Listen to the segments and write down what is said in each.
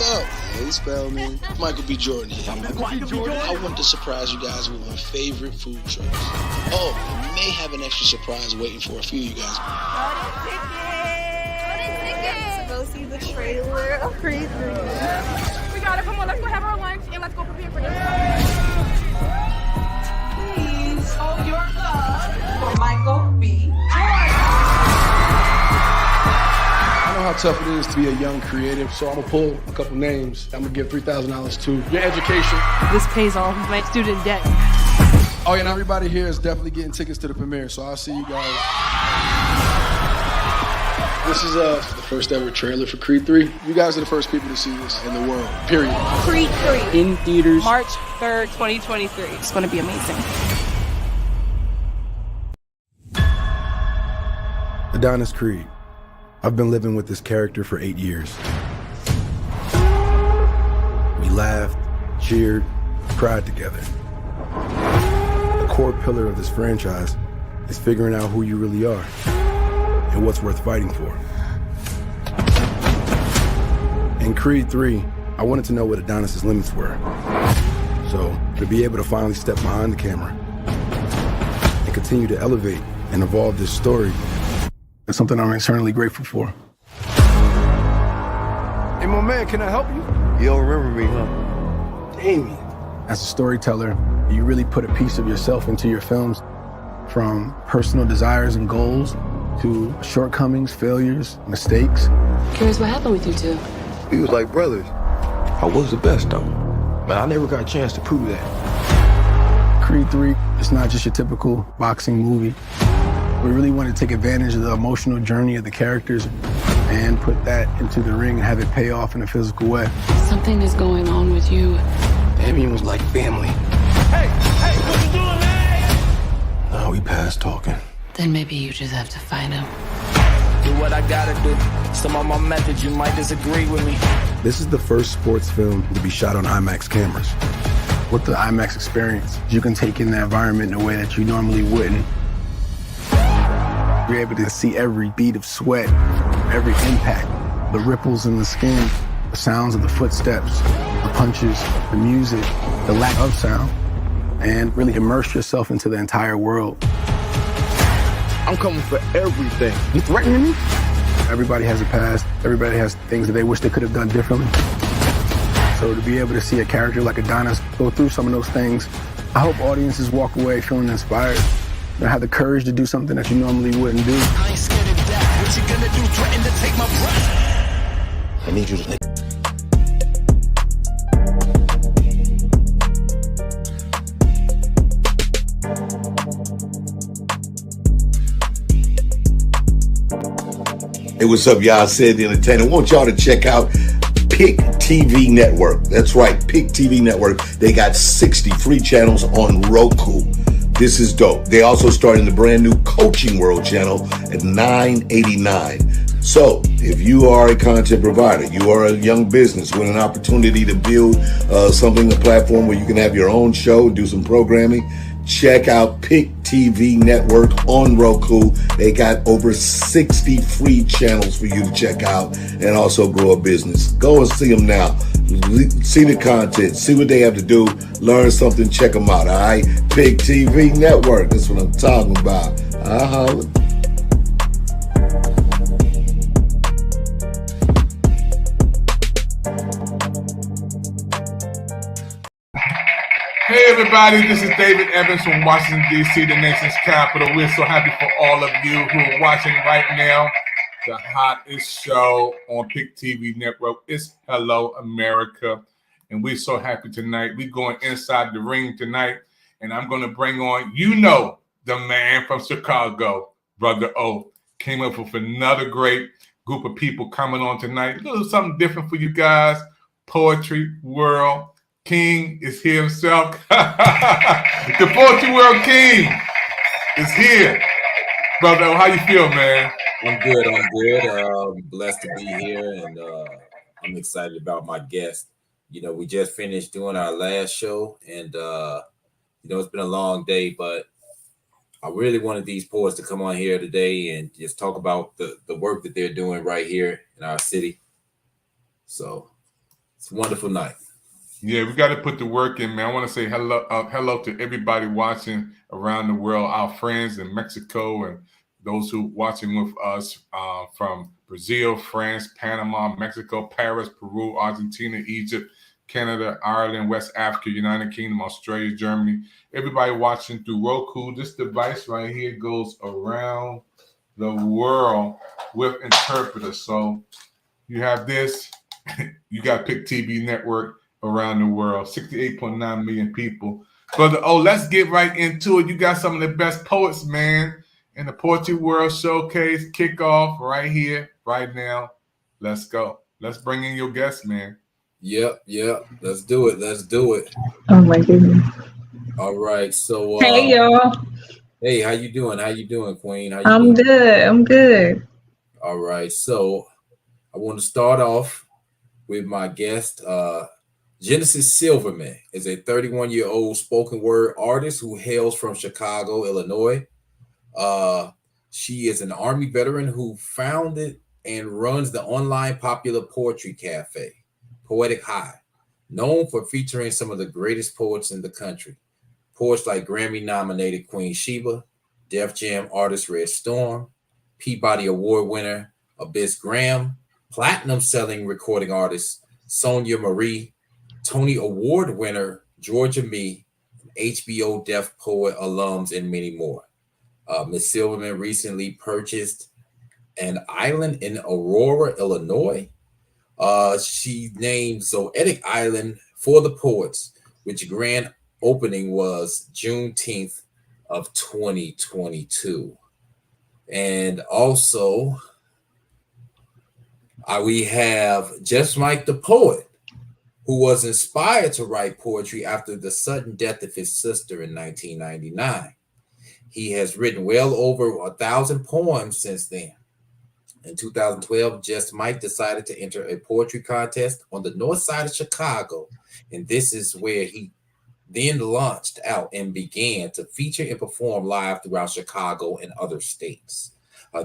up? Hey, Spellman. Michael B. Jordan here. I want to surprise you guys with my favorite food trucks. Oh, and we may have an extra surprise waiting for a few of you guys. Go see the trailer of Creed 3. We gotta come on, let's go have our lunch and let's go prepare for this. Please hold your love for Michael B. I know how tough it is to be a young creative, so I'm gonna pull a couple names. I'm gonna give $3,000 to your education. This pays off my student debt. Oh, yeah, and everybody here is definitely getting tickets to the premiere, so I'll see you guys. This is the first ever trailer for Creed 3. You guys are the first people to see this in the world, period. Creed 3. In theaters. March 3rd, 2023. It's going to be amazing. Adonis Creed. I've been living with this character for 8 years. We laughed, cheered, cried together. The core pillar of this franchise is figuring out who you really are and what's worth fighting for. In Creed 3, I wanted to know what Adonis's limits were. So, to be able to finally step behind the camera and continue to elevate and evolve this story is something I'm eternally grateful for. Hey, my man, can I help you? You don't remember me, huh? Damien. As a storyteller, you really put a piece of yourself into your films, from personal desires and goals to shortcomings, failures, mistakes. Curious what happened with you two? We was like brothers. I was the best, though. Man, I never got a chance to prove that. Creed 3 is not just your typical boxing movie. We really want to take advantage of the emotional journey of the characters and put that into the ring and have it pay off in a physical way. Something is going on with you. Damien was like family. Hey, what you doing, man? Now we past talking. Then maybe you just have to find him. Do what I gotta do. Some of my methods, you might disagree with me. This is the first sports film to be shot on IMAX cameras. With the IMAX experience, you can take in the environment in a way that you normally wouldn't. You're able to see every bead of sweat, every impact, the ripples in the skin, the sounds of the footsteps, the punches, the music, the lack of sound, and really immerse yourself into the entire world. I'm coming for everything. You threatening me? Everybody has a past. Everybody has things that they wish they could have done differently. So to be able to see a character like Adonis go through some of those things, I hope audiences walk away feeling inspired. You have the courage to do something that you normally wouldn't do. I ain't scared of death. What you gonna do? Threaten to take my breath? I need you to... Hey, what's up, y'all? Said the Entertainer. I want y'all to check out Pick TV Network. That's right, Pick TV Network. They got 60 free channels on Roku. This is dope. They also started the brand new Coaching World channel at $9.89. So, if you are a content provider, you are a young business with an opportunity to build a platform where you can have your own show, do some programming, check out Pick TV Network on Roku. They got over 60 free channels for you to check out and also grow a business. Go and see them now. See the content. See what they have to do. Learn something. Check them out. All right? Pick TV Network. That's what I'm talking about. Hey everybody, this is David Evans from Washington, D.C., the nation's capital. We're so happy for all of you who are watching right now. The hottest show on Pick TV Network is Hello America. And we're so happy tonight. We're going inside the ring tonight. And I'm going to bring on, the man from Chicago, Brother O. Came up with another great group of people coming on tonight. A little something different for you guys. Poetry World. King is here himself. The Poetry World King is here. Brother, how you feel, man? I'm good. Blessed to be here, and I'm excited about my guest. We just finished doing our last show, and it's been a long day, but I really wanted these poets to come on here today and just talk about the work that they're doing right here in our city. So It's a wonderful night. Yeah, we got to put the work in, man. I want to say hello to everybody watching around the world, our friends in Mexico and those who watching with us from Brazil, France, Panama, Mexico, Paris, Peru, Argentina, Egypt, Canada, Ireland, West Africa, United Kingdom, Australia, Germany. Everybody watching through Roku. This device right here goes around the world with interpreters. So you have this, you got Pick TV Network around the world, 68.9 million people. Brother, let's get right into it. You got some of the best poets, man, in the Poetry World Showcase kickoff right here, right now. Let's go. Let's bring in your guests, man. Yep. Let's do it. Oh my goodness. All right. So hey y'all. Hey, how you doing, Queen? I'm good. All right. So I want to start off with my guest. Genesis Silverman is a 31-year-old spoken word artist who hails from Chicago, Illinois. She is an Army veteran who founded and runs the online popular poetry cafe, Poetic High, known for featuring some of the greatest poets in the country. Poets like Grammy-nominated Queen Sheba, Def Jam artist Red Storm, Peabody Award winner Abyss Graham, platinum-selling recording artist Sonia Marie, Tony Award winner Georgia Me, HBO Deaf Poet alums, and many more. Ms. Silverman recently purchased an island in Aurora, Illinois. She named Zoetic Island for the Poets, which grand opening was Juneteenth of 2022. And also, we have Just Mike the Poet, who was inspired to write poetry after the sudden death of his sister in 1999. He has written well over 1,000 poems since then. In 2012, Just Mike decided to enter a poetry contest on the north side of Chicago, and this is where he then launched out and began to feature and perform live throughout Chicago and other states.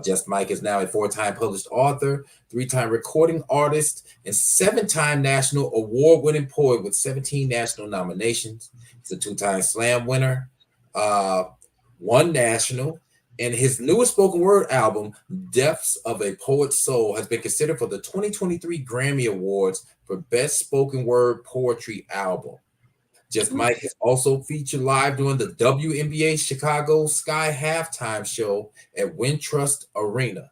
Just Mike is now a 4-time published author, 3-time recording artist, and 7-time national award-winning poet with 17 national nominations. He's a 2-time slam winner, 1 national, and his newest spoken word album, Depths of a Poet's Soul, has been considered for the 2023 Grammy Awards for Best Spoken Word Poetry Album. Just Mike has also featured live during the WNBA Chicago Sky halftime show at Wintrust Arena.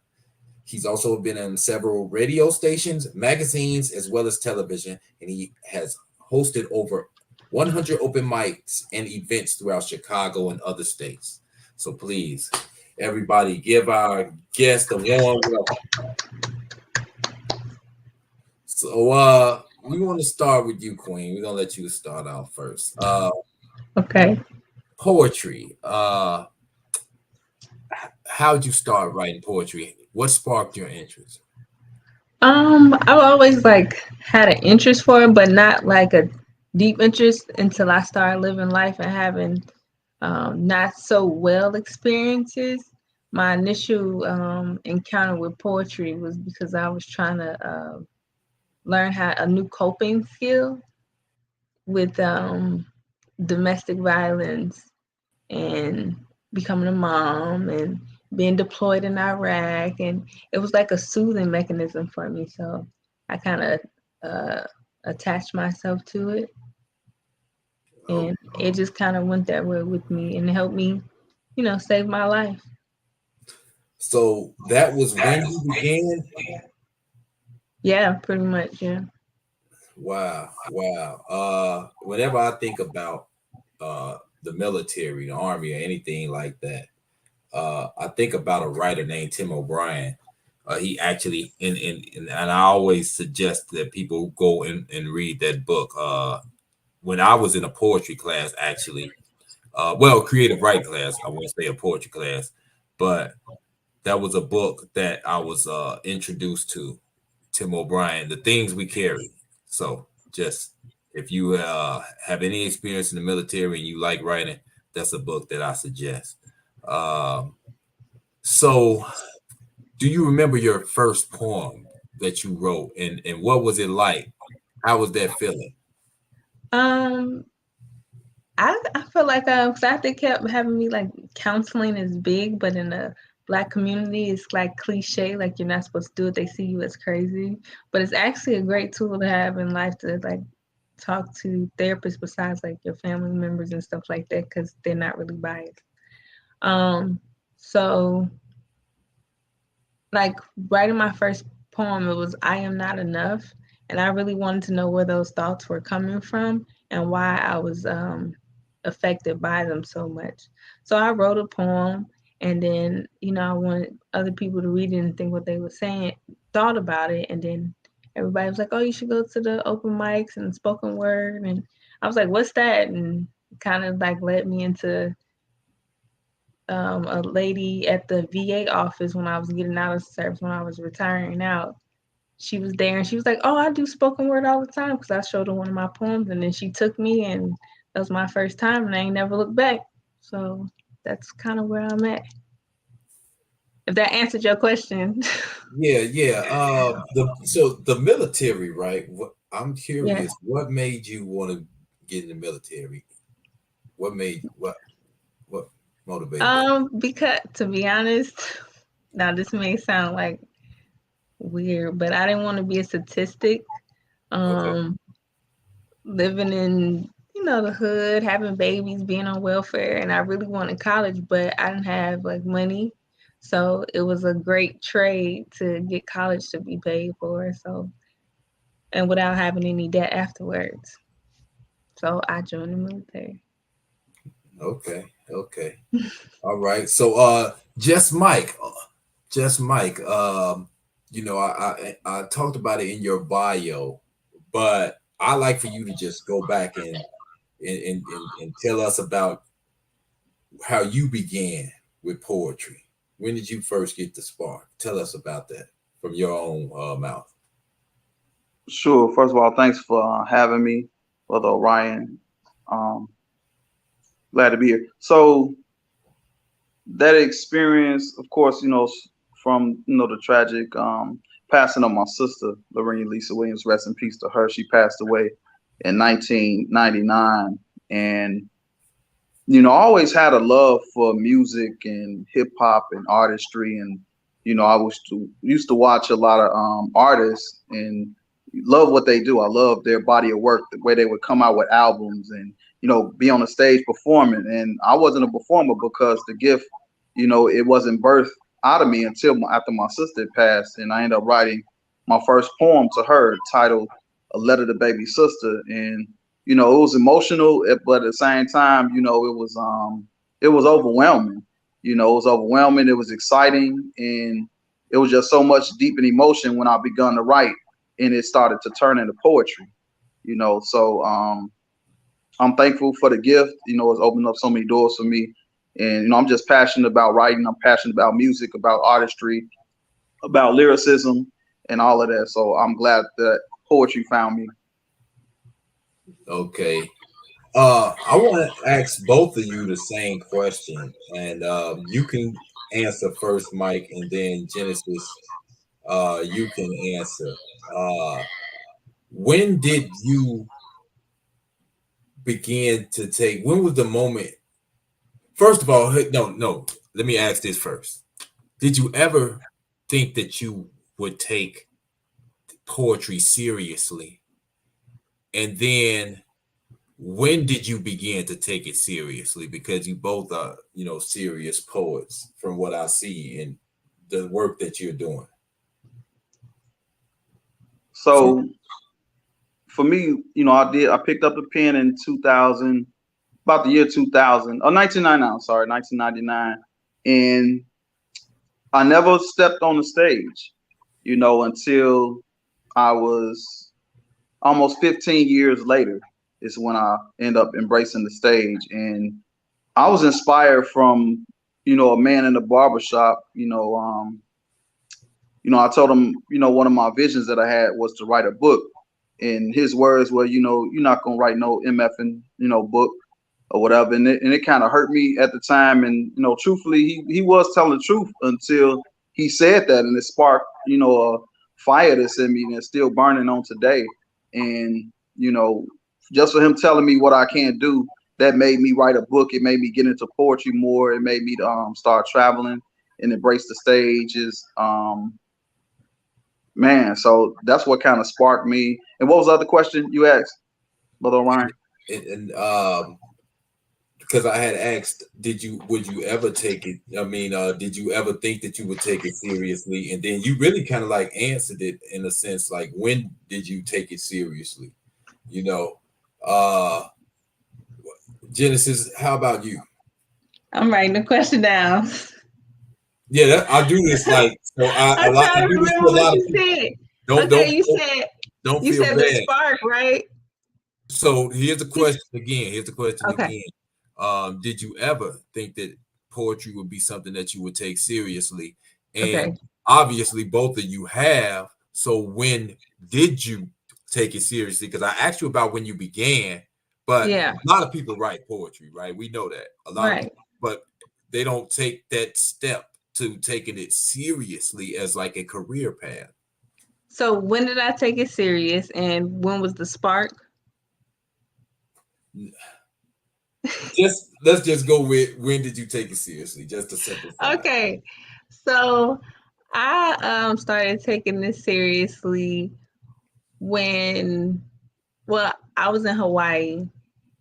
He's also been in several radio stations, magazines, as well as television, and he has hosted over 100 open mics and events throughout Chicago and other states. So please, everybody, give our guest a warm welcome. So, we want to start with you, Queen. We're going to let you start out first. Okay. Poetry. How'd you start writing poetry? What sparked your interest? I always had an interest for it, but not like a deep interest until I started living life and having not so well experiences. My initial encounter with poetry was because I was trying to learn a new coping skill with domestic violence and becoming a mom and being deployed in Iraq, and it was like a soothing mechanism for me. So I kind of attached myself to it, and it just kind of went that way with me, and it helped me, save my life. So that was when you began? Yeah, pretty much, yeah. Wow. Whenever I think about the military, the Army, or anything like that, I think about a writer named Tim O'Brien. He actually, and I always suggest that people go and read that book. When I was in a poetry class, actually, creative writing class, I won't say a poetry class, but that was a book that I was introduced to. Tim O'Brien, The Things We Carry. So just if you have any experience in the military and you like writing, that's a book that I suggest. So do you remember your first poem that you wrote, and what was it like How was that feeling? I feel like they kept having me like counseling is big, but in the Black community, it's like cliche, like you're not supposed to do it. They see you as crazy, but it's actually a great tool to have in life to like talk to therapists besides like your family members and stuff like that, because they're not really biased. So like writing my first poem, it was I Am Not Enough, and I really wanted to know where those thoughts were coming from and why I was affected by them so much. So I wrote a poem, and then, you know, I wanted other people to read it and think what they were saying, thought about it, and then everybody was like, oh, you should go to the open mics and spoken word. And I was like, what's that? And kind of like led me into a lady at the VA office when I was getting out of service, when I was retiring out. She was there and she was like, oh, I do spoken word all the time, because I showed her one of my poems, and then she took me, and that was my first time, and I ain't never looked back. So that's kind of where I'm at. If that answered your question. Yeah. So the military, right? I'm curious, Yeah. What made you want to get in the military? What motivated you? Because to be honest, now this may sound like weird, but I didn't want to be a statistic. Living in, you know, the hood, having babies, being on welfare, and I really wanted college, but I didn't have like money. So it was a great trade to get college to be paid for. So, and without having any debt afterwards. So I joined the military. Okay. All right. So Just Mike, you know, I talked about it in your bio, but I like for you to just go back and tell us about how you began with poetry. When did you first get the spark? Tell us about that from your own mouth. Sure. First of all, thanks for having me, Brother Orion. Glad to be here. So that experience, of course, you know, from, you know, the tragic passing of my sister, Lorena Lisa Williams, rest in peace to her. She passed away in 1999. And, you know, I always had a love for music and hip hop and artistry. And, you know, I used to watch a lot of artists and love what they do. I love their body of work, the way they would come out with albums and, you know, be on the stage performing. And I wasn't a performer because the gift, you know, it wasn't birthed out of me until after my sister passed. And I ended up writing my first poem to her titled A Letter to Baby Sister. And, you know, it was emotional, but at the same time, you know, it was overwhelming. You know, it was overwhelming. It was exciting. And it was just so much deep in emotion when I begun to write, and it started to turn into poetry, you know. So I'm thankful for the gift. You know, it's opened up so many doors for me. And, you know, I'm just passionate about writing. I'm passionate about music, about artistry, about lyricism and all of that. So I'm glad that poetry found me. Okay. I want to ask both of you the same question, and you can answer first, Mike, and then Genesis, you can answer. When did you begin to take, when was the moment? First of all, no, let me ask this first. Did you ever think that you would take poetry seriously? And then when did you begin to take it seriously? Because you both are, you know, serious poets from what I see in the work that you're doing. So for me, you know, I picked up the pen in 2000, about the year 2000, or 1999. And I never stepped on the stage, you know, until I was almost 15 years later is when I end up embracing the stage. And I was inspired from, you know, a man in the barbershop. I told him, you know, one of my visions that I had was to write a book. And his words were, you know, you're not going to write no MFing, you know, book or whatever. And it kind of hurt me at the time. And, you know, truthfully, he was telling the truth until he said that. And it sparked, you know, a fire that's in me and it's still burning on today. And, you know, just for him telling me what I can't do, that made me write a book. It made me get into poetry more. It made me start traveling and embrace the stages. Man, so that's what kind of sparked me. And what was the other question you asked, Brother Orion? And because I had asked, would you ever take it? I mean, did you ever think that you would take it seriously? And then you really kind of like answered it in a sense, like, when did you take it seriously? You know, Genesis, how about you? I'm writing the question down. Yeah, I do this like so. I'm trying to remember what you said. Don't you feel said bad. the spark, right? So here's the question again. Okay. Did you ever think that poetry would be something that you would take seriously? And Okay. obviously both of you have. So when did you take it seriously? Because I asked you about when you began, but Yeah. a lot of people write poetry, right? We know that. A lot of people, but they don't take that step to taking it seriously as like a career path. So when did I take it serious, and when was the spark? Let's just go with, when did you take it seriously? Just to simplify. Okay, so I started taking this seriously when, well, I was in Hawaii,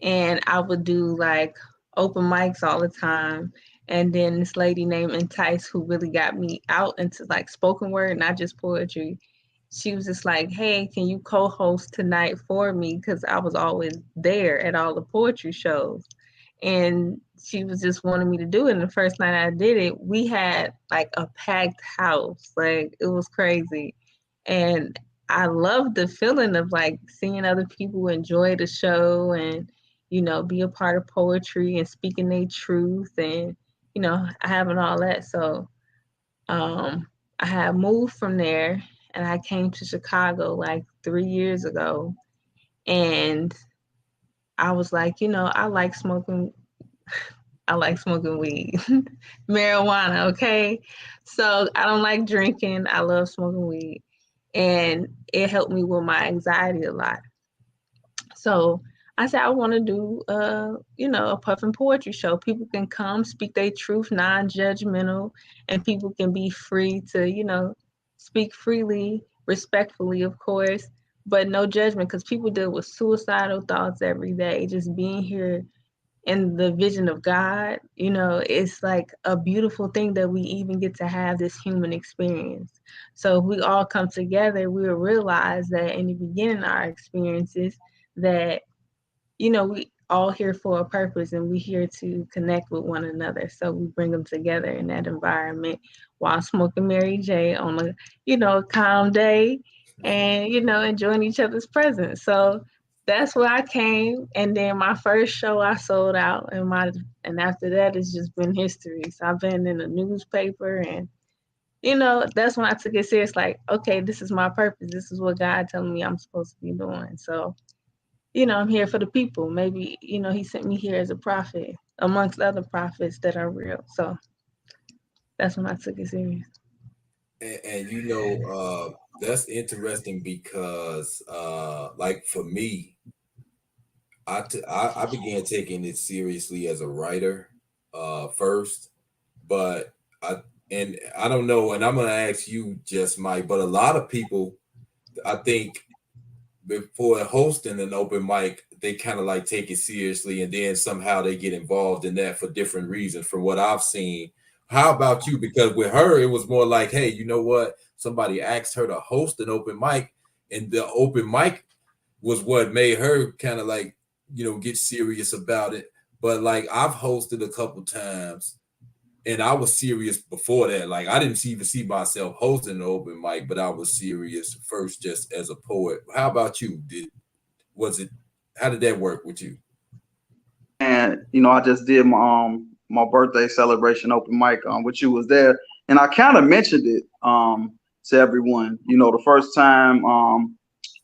and I would do like open mics all the time. And then this lady named Entice, who really got me out into like spoken word, not just poetry. She was just like, hey, can you co-host tonight for me? Because I was always there at all the poetry shows. And she was just wanting me to do it. And the first night I did it, we had like a packed house. Like, it was crazy. And I loved the feeling of like seeing other people enjoy the show and, you know, be a part of poetry and speaking their truth and, you know, having all that. So I had moved from there and I came to Chicago like 3 years ago. And I was like, you know, I like smoking weed, marijuana, okay? So I don't like drinking. I love smoking weed. And it helped me with my anxiety a lot. So I said, I want to do, you know, a puffin poetry show. People can come, speak their truth, non-judgmental, and people can be free to, you know, speak freely, respectfully, of course, but no judgment, because people deal with suicidal thoughts every day. Just being here in the vision of God, you know, it's like a beautiful thing that we even get to have this human experience. So if we all come together, we'll realize that in the beginning of our experiences that, you know, we all here for a purpose and we're here to connect with one another. So we bring them together in that environment while smoking Mary J on a, you know, calm day and, you know, enjoying each other's presence. So that's where I came. And then my first show I sold out, and after that it's just been history. So I've been in the newspaper, and, you know, that's when I took it serious, like, okay, this is my purpose. This is what God telling me I'm supposed to be doing. So, you know, I'm here for the people. Maybe, you know, he sent me here as a prophet amongst other prophets that are real. So that's when I took it serious. And you know, that's interesting because, like for me, I began taking it seriously as a writer first, but I don't know, and I'm gonna ask you, just Mike, but a lot of people, I think, before hosting an open mic, they kind of like take it seriously, and then somehow they get involved in that for different reasons from what I've seen. How about you? Because with her, it was more like, hey, you know what? Somebody asked her to host an open mic, and the open mic was what made her kind of like, you know, get serious about it. But like, I've hosted a couple times, and I was serious before that. Like, I didn't even see myself hosting an open mic, but I was serious first just as a poet. How about you? How did that work with you? And, you know, I just did my birthday celebration open mic, which you was there. And I kind of mentioned it to everyone. You know, the first time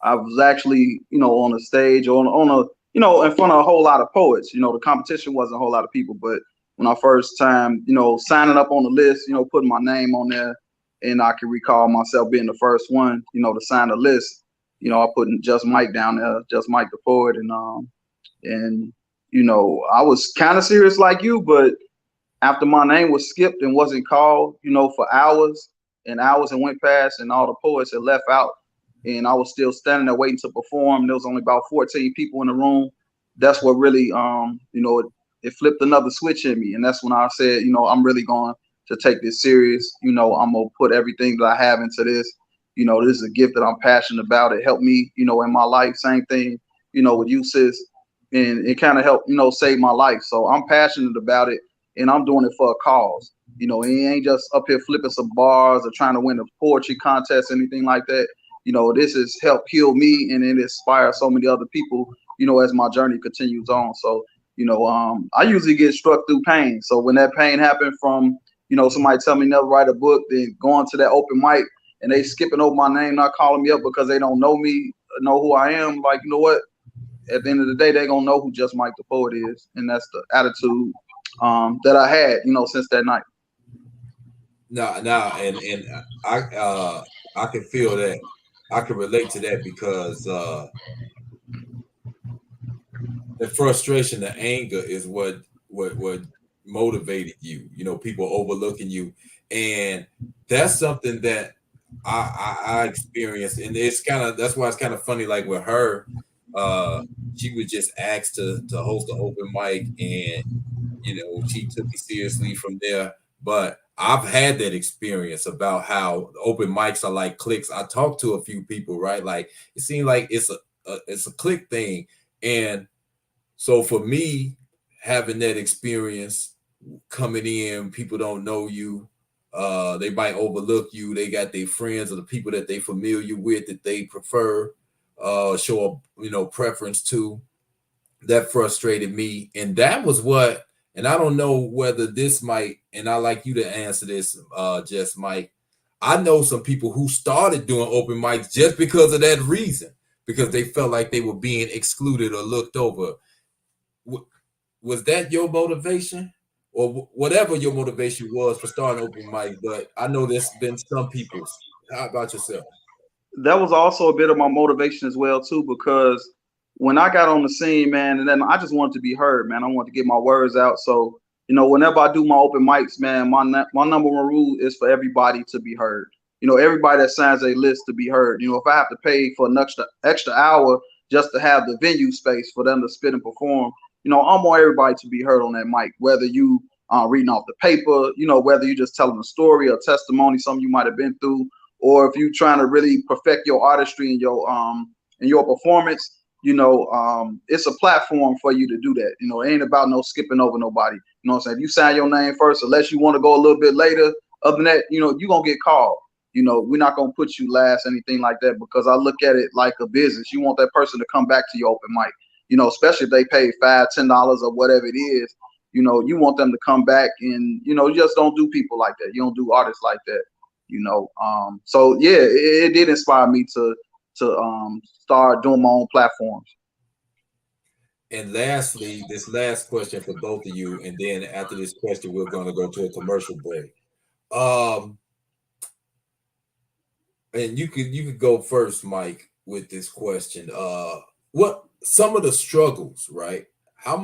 I was actually, you know, on a stage on a, you know, in front of a whole lot of poets. You know, the competition wasn't a whole lot of people, but when I first time, you know, signing up on the list, you know, putting my name on there, and I can recall myself being the first one, you know, to sign the list. you know, I put Just Mike down there, Just Mike the Poet, and you know, I was kind of serious like you, but after my name was skipped and wasn't called, you know, for hours and hours and went past, and all the poets had left out, and I was still standing there waiting to perform. There was only about 14 people in the room. That's what really, you know, it flipped another switch in me, and that's when I said, you know, I'm really going to take this serious. You know, I'm gonna put everything that I have into this. You know, this is a gift that I'm passionate about. It helped me, you know, in my life. Same thing, you know, with you, sis, and it kind of helped, you know, save my life. So I'm passionate about it, and I'm doing it for a cause. You know, it ain't just up here flipping some bars or trying to win a poetry contest, anything like that. You know, this has helped heal me, and it inspires so many other people, you know, as my journey continues on. So, you know, I usually get struck through pain. So when that pain happened from, you know, somebody tell me never write a book, then going to that open mic and they skipping over my name, not calling me up because they don't know me, know who I am. Like, you know what? At the end of the day, they're gonna know who Just Mike the Poet is, and that's the attitude that I had, you know, since that night. And I can feel that. I can relate to that because the frustration, the anger is what motivated you. You know, people overlooking you, and that's something that I experienced, and that's why it's kind of funny. Like with her, she was just asked to host an open mic, and you know, she took it seriously from there. But I've had that experience about how open mics are like cliques. I talked to a few people, right? Like it seemed like it's a clique thing. And so for me, having that experience coming in, people don't know you. They might overlook you. They got their friends or the people that they familiar with that they prefer, show a, you know, preference to. That frustrated me. And that was what, and I don't know whether this might, and I like you to answer this, Just Mike. I know some people who started doing open mics just because of that reason, because they felt like they were being excluded or looked over. Was that your motivation, or whatever your motivation was for starting open mic? But I know there's been some people's. How about yourself? That was also a bit of my motivation as well too, because when I got on the scene, man, and then I just wanted to be heard, man. I wanted to get my words out. So, you know, whenever I do my open mics, man, my number one rule is for everybody to be heard. You know, everybody that signs a list to be heard. You know, if I have to pay for an extra hour just to have the venue space for them to spit and perform, you know, I want everybody to be heard on that mic, whether you reading off the paper, you know, whether you just telling a story or testimony, something you might have been through, or if you're trying to really perfect your artistry and your performance. You know, it's a platform for you to do that. You know, it ain't about no skipping over nobody. You know what I'm saying? If you sign your name first, unless you want to go a little bit later, other than that, you know, you're going to get called. You know, we're not going to put you last, anything like that, because I look at it like a business. You want that person to come back to your open mic, you know, especially if they pay $5, $10 or whatever it is. You know, you want them to come back, and, you know, you just don't do people like that. You don't do artists like that, you know. So, yeah, it did inspire me to start doing my own platforms. And lastly, this last question for both of you, and then after this question, we're going to go to a commercial break. And you could go first, Mike, with this question. What some of the struggles, right? How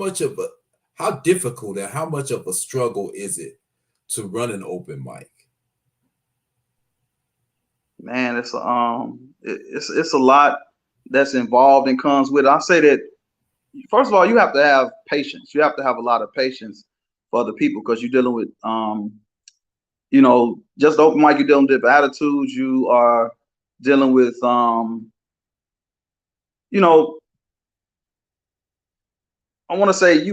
difficult and how much of a struggle is it to run an open mic? Man, it's a lot that's involved and comes with it. I say that, first of all, you have to have patience. You have to have a lot of patience for other people, because you're dealing with, you know, just the open mic, you're dealing with attitudes. You are dealing with, you know, I want to say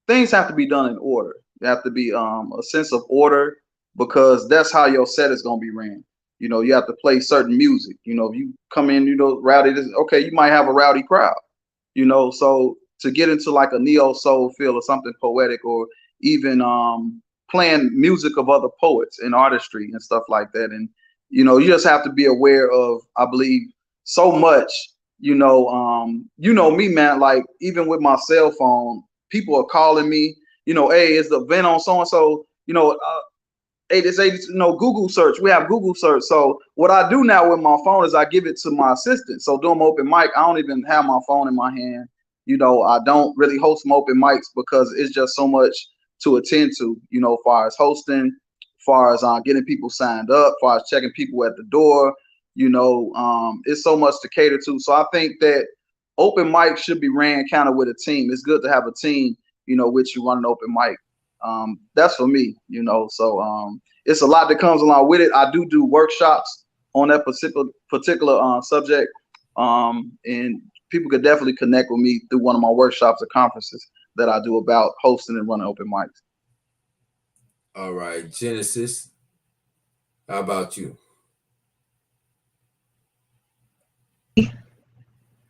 things have to be done in order. You have to be a sense of order, because that's how your set is going to be ran. You know, you have to play certain music. You know, if you come in, you know, rowdy, okay, you might have a rowdy crowd, you know. So to get into like a neo soul feel or something poetic, or even playing music of other poets and artistry and stuff like that. And, you know, you just have to be aware of, I believe, so much, you know me, man, like even with my cell phone, people are calling me, you know, hey, is the event on so-and-so, you know, Google search. We have Google search. So what I do now with my phone is I give it to my assistant. So doing my open mic, I don't even have my phone in my hand. I don't really host my open mics because it's just so much to attend to, as far as hosting, as far as getting people signed up, as far as checking people at the door, it's so much to cater to. So I think that open mic should be ran kind of with a team. It's good to have a team, which you run an open mic. That's for me, so it's a lot that comes along with it. I do workshops on that particular subject, and people could definitely connect with me through one of my workshops or conferences that I do about hosting and running open mics. All right, Genesis, how about you?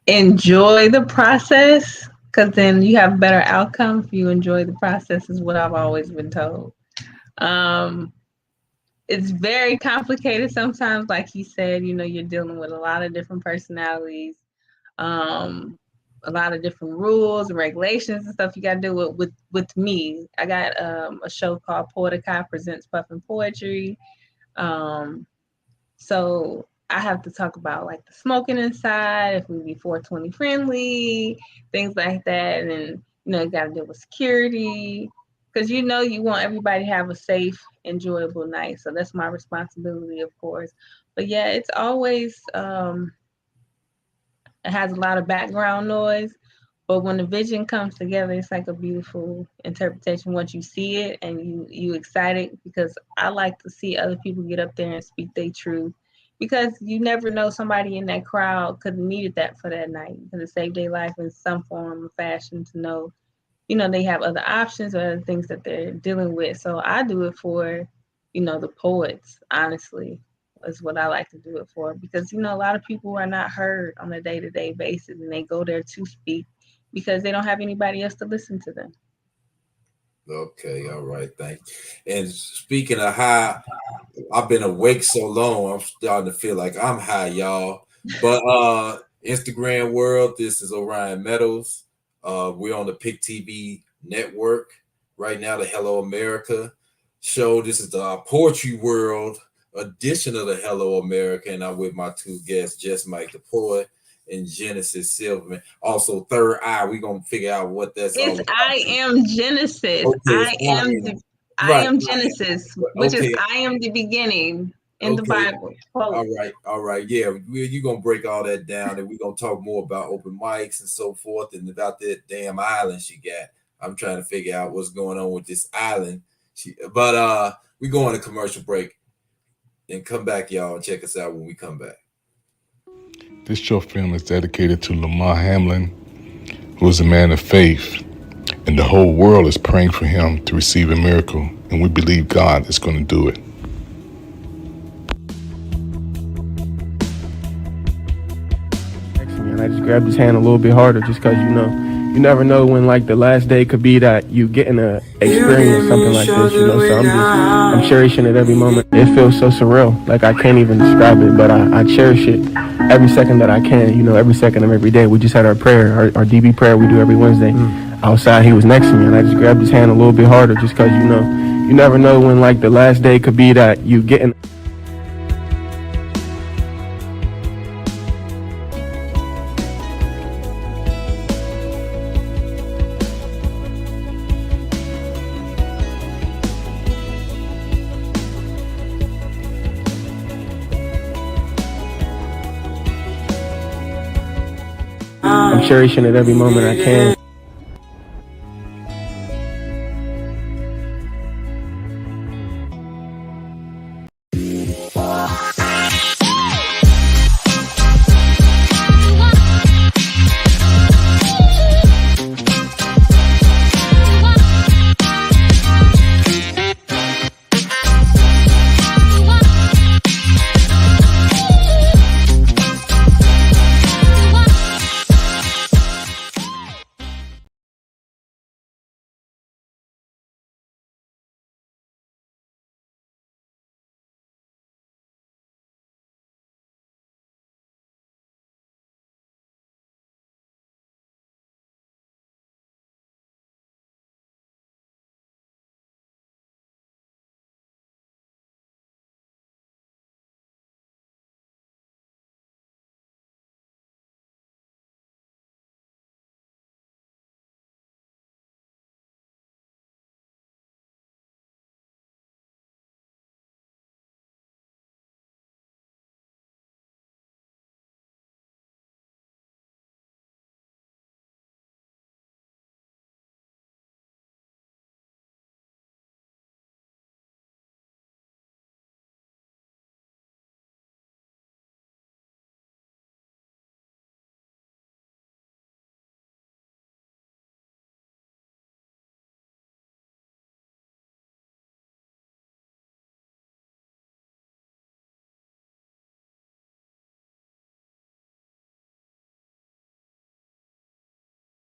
Enjoy the process, because then you have better outcome if you enjoy the process, is what I've always been told. It's very complicated sometimes. Like he said, you're dealing with a lot of different personalities, a lot of different rules and regulations and stuff you got to do with me. I got a show called Poetica Presents Puffin Poetry. So I have to talk about like the smoking inside, if we be 420 friendly, things like that. And, you got to deal with security because, you want everybody to have a safe, enjoyable night. So that's my responsibility, of course. But yeah, it's always, it has a lot of background noise, but when the vision comes together, it's like a beautiful interpretation once you see it and you excited, because I like to see other people get up there and speak their truth. Because you never know, somebody in that crowd could have needed that for that night, because it saved their life in some form or fashion to know, they have other options or other things that they're dealing with. So I do it for, the poets, honestly, is what I like to do it for. Because, a lot of people are not heard on a day-to-day basis, and they go there to speak because they don't have anybody else to listen to them. Okay, all right, thank you. And speaking of high, I've been awake so long, I'm starting to feel like I'm high, y'all. But Instagram world, this is Orion Meadows. We're on the Pick TV network right now, the Hello America show. This is the Poetry World edition of the Hello America, and I'm with my two guests, Jess Mike the poet and Genesis Silverman. Also, Third Eye. We're gonna figure out what that's all about. I am Genesis. Okay, I am Genesis, which is I am the beginning in the Bible. All right. Yeah, you're gonna break all that down, and we're gonna talk more about open mics and so forth, and about that damn island she got. I'm trying to figure out what's going on with this island. But we go on a commercial break and come back, y'all, and check us out when we come back. This short film is dedicated to Lamar Hamlin, who is a man of faith, and the whole world is praying for him to receive a miracle, and we believe God is going to do it. And I just grabbed his hand a little bit harder just because, you never know when like the last day could be that you getting to experience something like this, so I'm cherishing it every moment. It feels so surreal, like I can't even describe it, but I cherish it every second that I can, every second of every day. We just had our prayer, our DB prayer we do every Wednesday. Outside, he was next to me, and I just grabbed his hand a little bit harder just because, you never know when like the last day could be that you getting. I'm cherishing it every moment I can.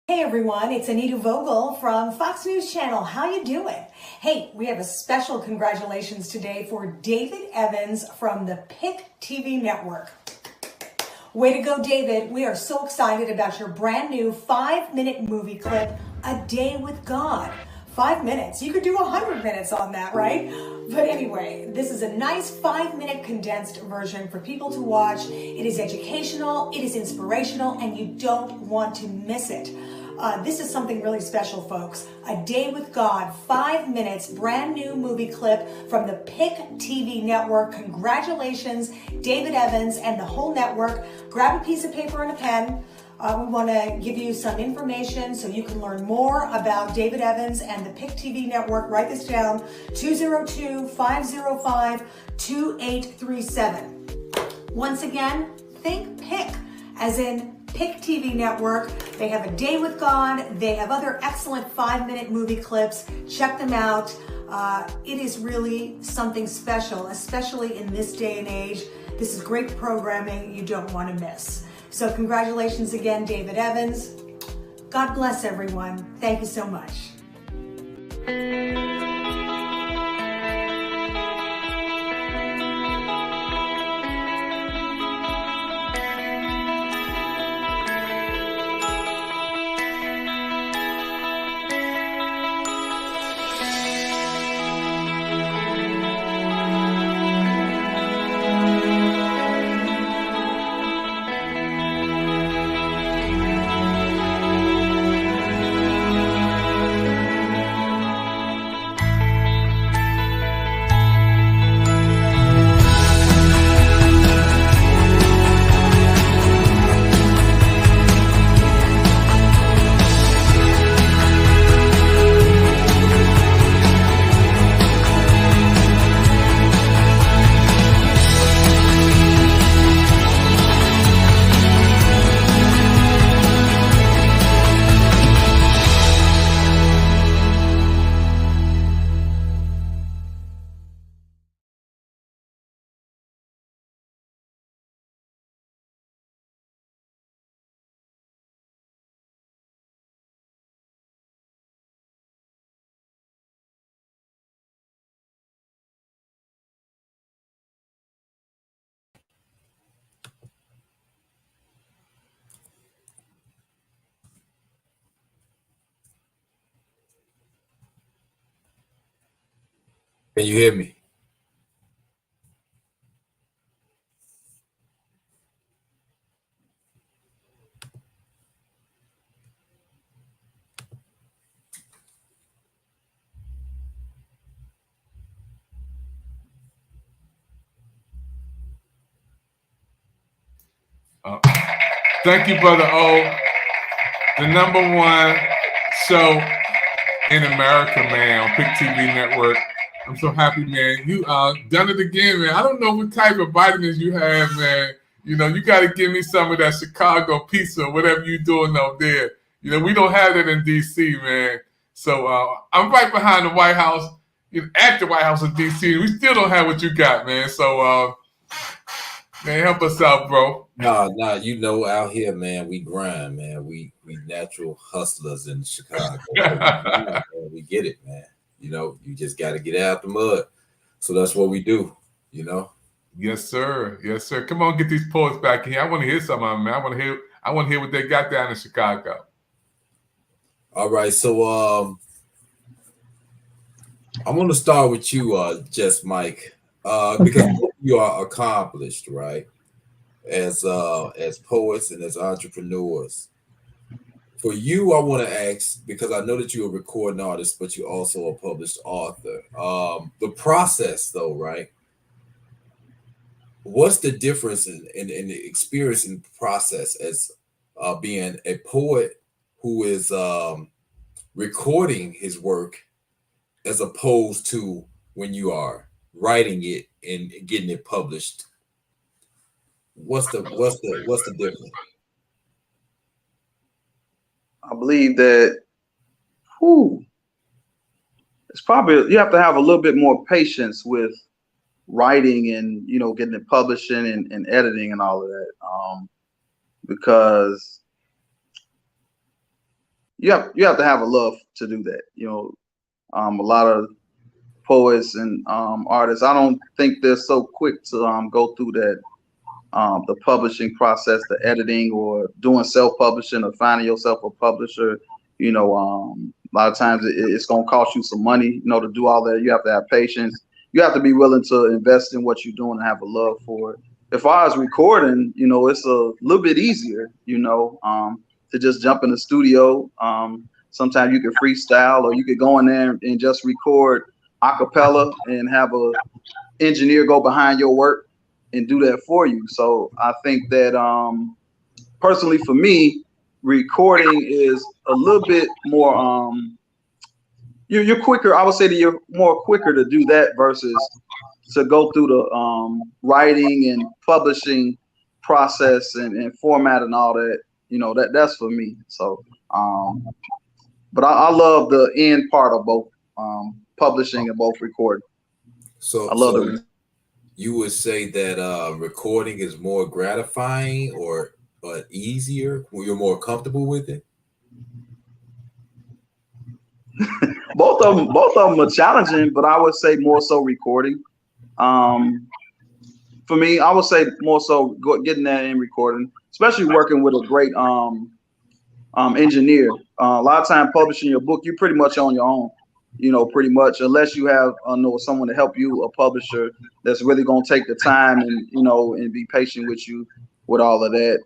Hey everyone, it's Anita Vogel from Fox News Channel. How you doing? Hey, we have a special congratulations today for David Evans from the Pick TV Network. Way to go, David. We are so excited about your brand new 5-minute movie clip, A Day with God. 5 minutes. You could do 100 minutes on that, right? But anyway, this is a nice 5-minute condensed version for people to watch. It is educational, it is inspirational, and you don't want to miss it. This is something really special, folks. A Day with God, 5 minutes, brand new movie clip from the Pick TV Network. Congratulations, David Evans and the whole network. Grab a piece of paper and a pen. We want to give you some information so you can learn more about David Evans and the Pick TV Network. Write this down, 202-505-2837. Once again, think Pick, as in Pick TV Network. They have A Day with God. They have other excellent 5-minute movie clips. Check them out. It is really something special, especially in this day and age. This is great programming you don't want to miss. So congratulations again, David Evans. God bless everyone. Thank you so much. Can you hear me? Thank you, Brother O. The #1 show in America, man, on Pick TV Network. I'm so happy, man. You done it again, man. I don't know what type of vitamins you have, man. You know, you got to give me some of that Chicago pizza, whatever you're doing out there. You know, we don't have that in D.C., man. So I'm right behind the White House, at the White House in D.C. We still don't have what you got, man. So, man, help us out, bro. Nah, you know, out here, man, we grind, man. We natural hustlers in Chicago. We get it, man. You know, you just got to get out the mud. So that's what we do, you know. Yes, sir. Yes, sir. Come on, get these poets back in here. I want to hear some of them, man. I want to hear what they got down in Chicago. All right, so I'm going to start with you, Just Mike, because you are accomplished, right? As poets and as entrepreneurs. For you, I want to ask, because I know that you're a recording artist, but you're also a published author. The process, though, right? What's the difference in the experience and process as being a poet who is recording his work as opposed to when you are writing it and getting it published? What's the difference? I believe that it's probably, you have to have a little bit more patience with writing and, you know, getting it publishing and editing and all of that. Because you have to have a love to do that. A lot of poets and artists, I don't think they're so quick to go through that the publishing process, the editing, or doing self-publishing, or finding yourself a publisher. A lot of times it's going to cost you some money, to do all that. You have to have patience. You have to be willing to invest in what you're doing and have a love for it. As far as recording, it's a little bit easier, to just jump in the studio. Sometimes you can freestyle, or you could go in there and just record a cappella and have a engineer go behind your work and do that for you. So I think that personally for me, recording is a little bit more you're quicker. I would say that you're more quicker to do that versus to go through the writing and publishing process and format and all that. That's for me. So but I love the end part of both publishing and both recording. So I love it. You would say that recording is more gratifying or easier? You're more comfortable with it? Both of them are challenging, but I would say more so recording. For me, I would say more so getting that in recording, especially working with a great engineer. A lot of time publishing your book, you're pretty much on your own. Pretty much, unless you have someone to help you, a publisher that's really going to take the time and and be patient with you with all of that.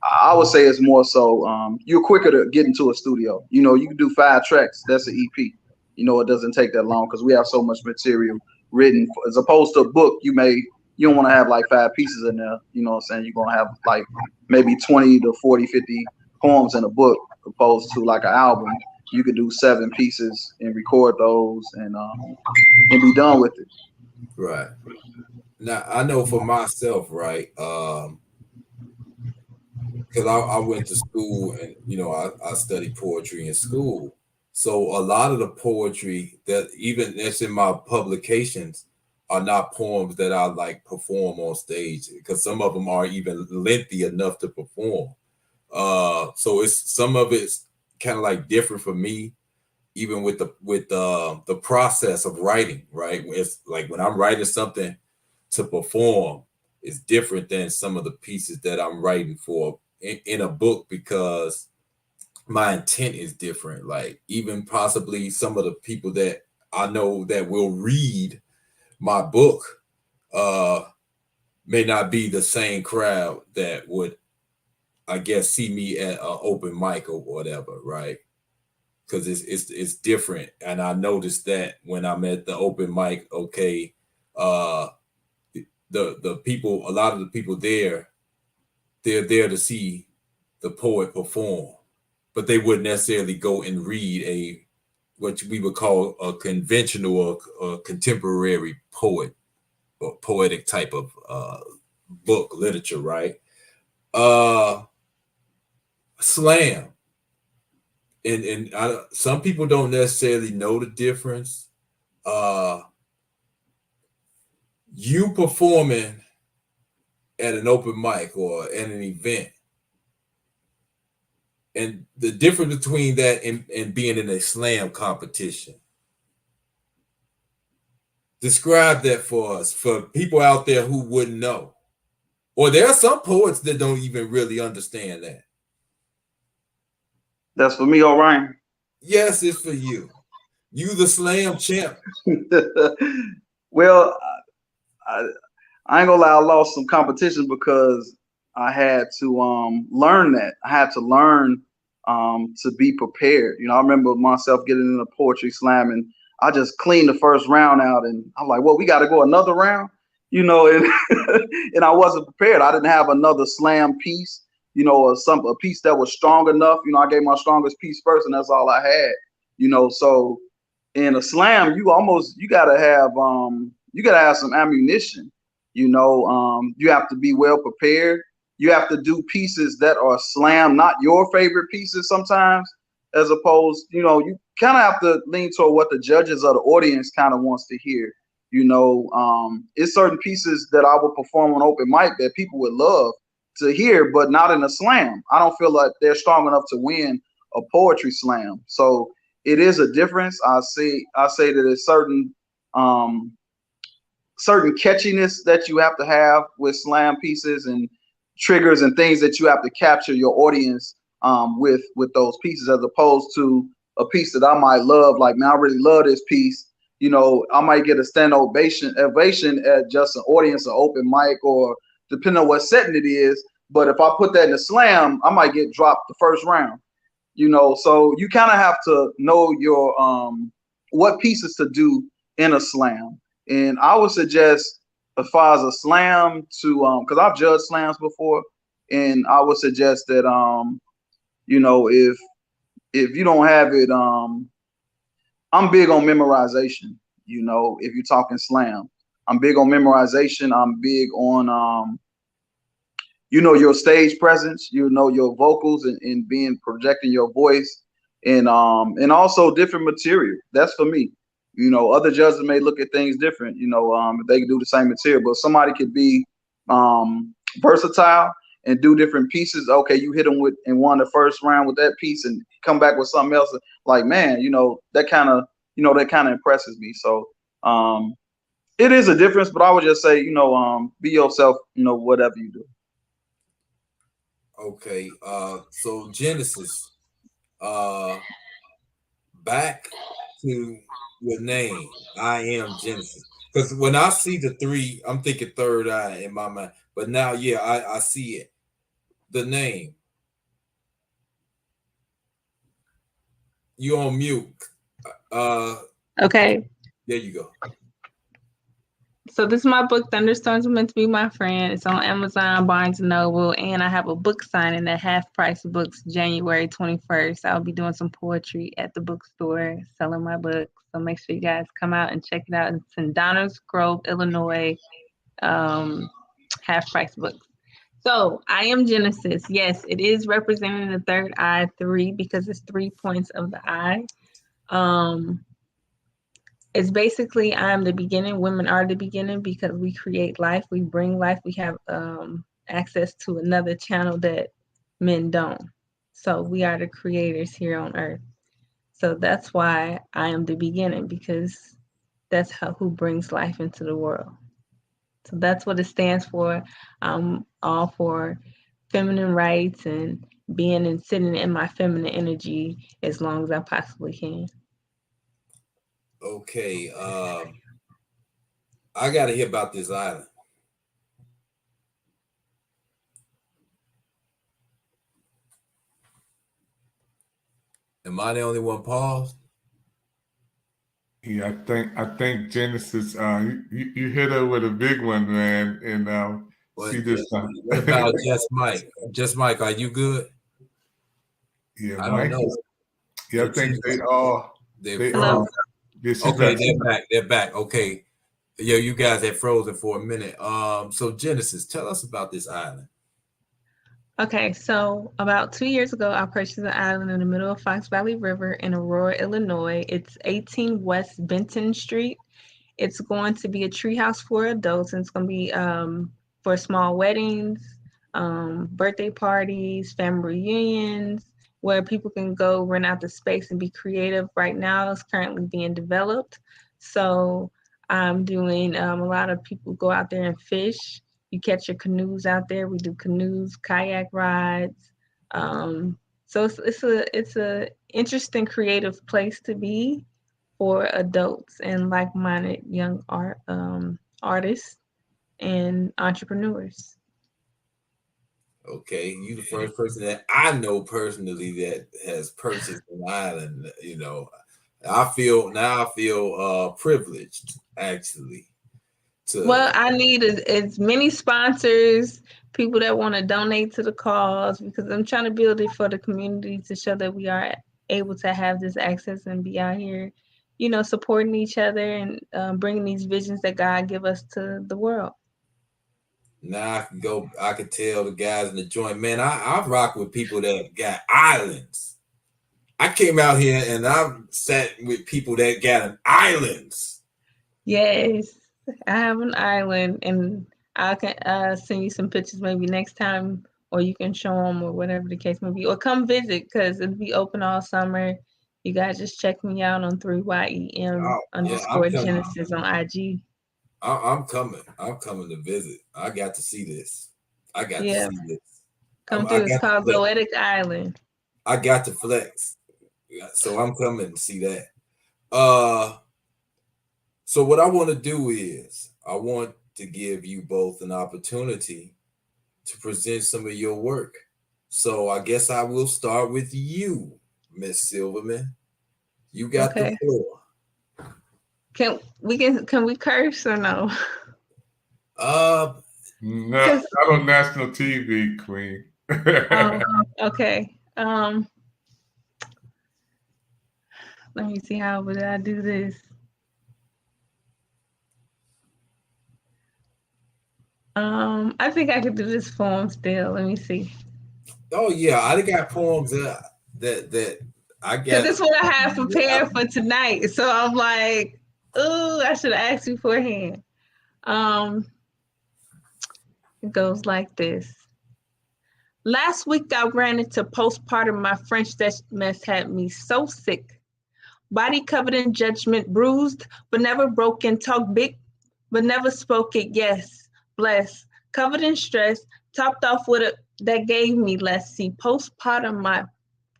I would say it's more so you're quicker to get into a studio. You can do 5 tracks. That's an EP. It doesn't take that long because we have so much material written. As opposed to a book, you don't want to have like 5 pieces in there. You know what I'm saying? You're gonna have like maybe 20 to 40, 50 poems in a book, opposed to like an album. You could do 7 pieces and record those and be done with it. Right. Now I know for myself, right? Because I went to school and I studied poetry in school. So a lot of the poetry that's in my publications are not poems that I like perform on stage, because some of them are even lengthy enough to perform. So some of it's kind of like different for me, even with the process of writing, right? It's like when I'm writing something to perform, it's different than some of the pieces that I'm writing for in a book, because my intent is different. Like even possibly some of the people that I know that will read my book may not be the same crowd that would, I guess, see me at an open mic or whatever, right? Because it's different. And I noticed that when I'm at the open mic, okay, the people, a lot of the people there, they're there to see the poet perform, but they wouldn't necessarily go and read what we would call a conventional or contemporary poet or poetic type of book literature, right? Slam. And some people don't necessarily know the difference. You performing at an open mic or at an event, and the difference between that and being in a slam competition. Describe that for us, for people out there who wouldn't know. Or there are some poets that don't even really understand that. That's for me, Orion. Yes, it's for you. You the slam champ. Well, I ain't gonna lie, I lost some competition because I had to learn that. I had to learn to be prepared. I remember myself getting in a poetry slam and I just cleaned the first round out and I'm like, well, we got to go another round, and, and I wasn't prepared. I didn't have another slam piece, or a piece that was strong enough. I gave my strongest piece first and that's all I had, so in a slam, you gotta have some ammunition. You have to be well prepared. You have to do pieces that are slam, not your favorite pieces sometimes, as opposed, you kind of have to lean toward what the judges or the audience kind of wants to hear. It's certain pieces that I will perform on open mic that people would love, to hear, but not in a slam. I don't feel like they're strong enough to win a poetry slam. So it is a difference. I say that there's certain catchiness that you have to have with slam pieces and triggers and things that you have to capture your audience with those pieces, as opposed to a piece that I might love. Like, man, I really love this piece. You know, I might get a stand ovation at just an audience, an open mic, or depending on what setting it is. But if I put that in a slam, I might get dropped the first round. You know, so you kind of have to know your what pieces to do in a slam. And I would suggest, as far as a slam, to because I've judged slams before, and I would suggest that you know, if you don't have it, I'm big on memorization. You know, if you're talking slam, I'm big on memorization. I'm big on you know, your stage presence, you know, your vocals and being projecting your voice, and also different material. That's for me. You know, other judges may look at things different, you know, if they can do the same material, but somebody could be versatile and do different pieces. Okay, you hit them with and won the first round with that piece and come back with something else. Like, man, you know, that kind of impresses me. So it is a difference, but I would just say, you know, be yourself, you know, whatever you do. Okay, so Genesis, back to your name. I am Genesis. Because when I see the 3, I'm thinking third eye in my mind. But now, yeah, I see it. The name. You on mute. Okay. There you go. So this is my book, Thunderstorms Are Meant to Be My Friend. It's on Amazon, Barnes & Noble, and I have a book signing at Half Price Books January 21st. I'll be doing some poetry at the bookstore, selling my book. So make sure you guys come out and check it out. It's in Downers Grove, Illinois, Half Price Books. So I am Genesis. Yes, it is representing the third eye 3 because it's 3 points of the eye. It's basically I'm the beginning. Women are the beginning because we create life. We bring life. We have access to another channel that men don't. So we are the creators here on earth. So that's why I am the beginning, because that's who brings life into the world. So that's what it stands for. I'm all for feminine rights and being and sitting in my feminine energy as long as I possibly can. Okay, I got to hear about this island. Am I the only one paused? Yeah, I think Genesis, you hit her with a big one, man, and see this time. What about Just Mike? Just Mike, are you good? Yeah, I Mike. don't know. Yeah, I think they all. Okay, they're back. They're back. Okay, yeah, you guys had frozen for a minute. So Genesis, tell us about this island. Okay, so about 2 years ago, I purchased an island in the middle of Fox Valley River in Aurora, Illinois. It's 18 West Benton Street. It's going to be a treehouse for adults, and it's going to be for small weddings, birthday parties, family reunions, where people can go rent out the space and be creative. Right now, it's currently being developed. So I'm doing a lot of people go out there and fish. You catch your canoes out there. We do canoes, kayak rides. So it's a interesting, creative place to be for adults and like-minded young artists and entrepreneurs. Okay, you the first person that I know personally that has purchased an island. You know, I feel privileged actually. Well, I need as many sponsors, people that want to donate to the cause, because I'm trying to build it for the community to show that we are able to have this access and be out here, you know, supporting each other and bringing these visions that God give us to the world. Now I can tell the guys in the joint, man, I rock with people that got islands. I came out here and I sat with people that got islands. Yes. I have an island, and I can send you some pictures maybe next time, or you can show them, or whatever the case may be, or come visit because it'll be open all summer. You guys just check me out on 3YEM_Genesis on IG. I'm coming. I'm coming to visit. I got to see this. I got to see this. Come through. It's called Zoetic Island. I got to flex. So I'm coming to see that. So what I want to do is I want to give you both an opportunity to present some of your work. So I guess I will start with you, Miss Silverman. You got the floor. Can we curse or no? Not on national TV, Queen. Okay. Let me see how would I do this. I think I could do this poem still. Let me see. Oh yeah, I got poems that I got. This is what I have prepared for tonight. So I'm like, ooh, I should have asked you beforehand. It goes like this. Last week I ran into postpartum. My French mess had me so sick. Body covered in judgment, bruised, but never broken. Talk big, but never spoke it. Yes. Blessed, covered in stress, topped off with it that gave me less. See, postpartum, my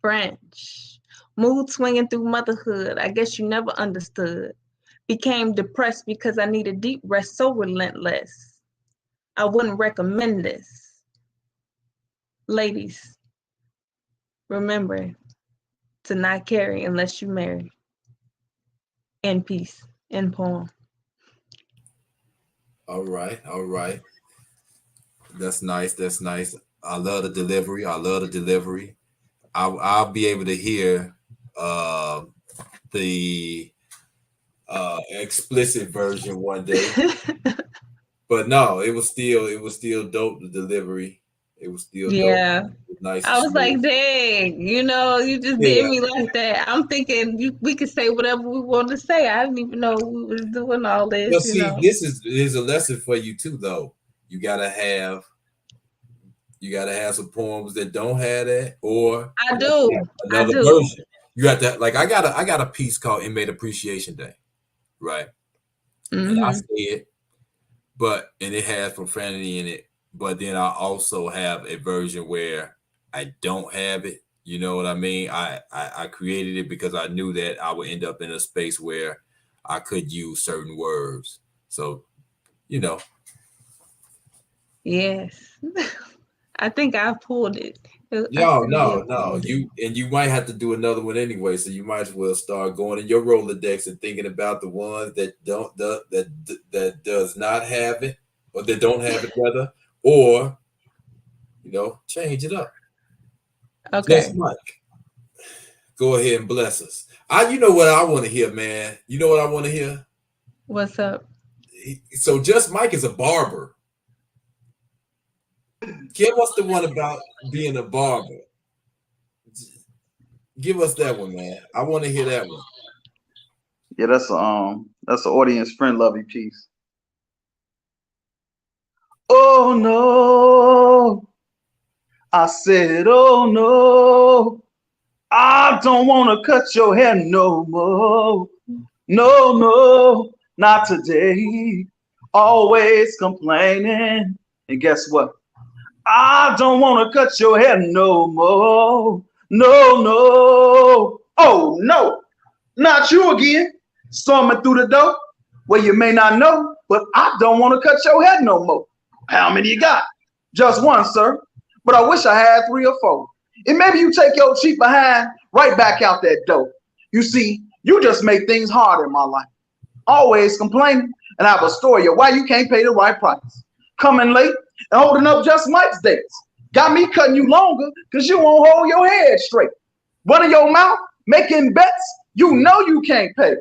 French. Mood swinging through motherhood. I guess you never understood. Became depressed because I needed deep rest, so relentless. I wouldn't recommend this. Ladies, remember to not carry unless you marry. In peace. In poem. All right. That's nice. I love the delivery. I'll be able to hear the explicit version one day. But no, it was still dope. The delivery, it was still dope. It was nice. I was like, dang, you just did me like that. I'm thinking we could say whatever we want to say. I didn't even know we was doing all this. But see, this is a lesson for you too, though. You gotta have some poems that don't have that, or I do another version. You have to I got a piece called Inmate Appreciation Day, right? Mm-hmm. And I say it, and it has profanity in it. But then I also have a version where I don't have it. You know what I mean? I created it because I knew that I would end up in a space where I could use certain words. So, Yes. I think I pulled it. No. You might have to do another one anyway. So you might as well start going in your Rolodex and thinking about the ones that that does not have it, or that don't have it rather. Or, change it up. Okay. Yes, Mike. Go ahead and bless us. You know what I want to hear, man. You know what I want to hear? What's up? So Just Mike is a barber. Give us the one about being a barber. Give us that one, man. I want to hear that one. Yeah, that's an audience friend lovey piece. Oh no, I said, oh no, I don't want to cut your hair no more. No, not today. Always complaining. And guess what? I don't want to cut your hair no more. No. Oh no, not you again. Storming through the door. Well, you may not know, but I don't want to cut your hair no more. How many you got? Just one, sir. But I wish I had 3 or 4. And maybe you take your cheap behind right back out that door. You see, you just make things hard in my life. Always complaining, and I have a story of why you can't pay the right price. Coming late and holding up Just Mike's dates. Got me cutting you longer because you won't hold your head straight. Running your mouth, making bets, you know you can't pay.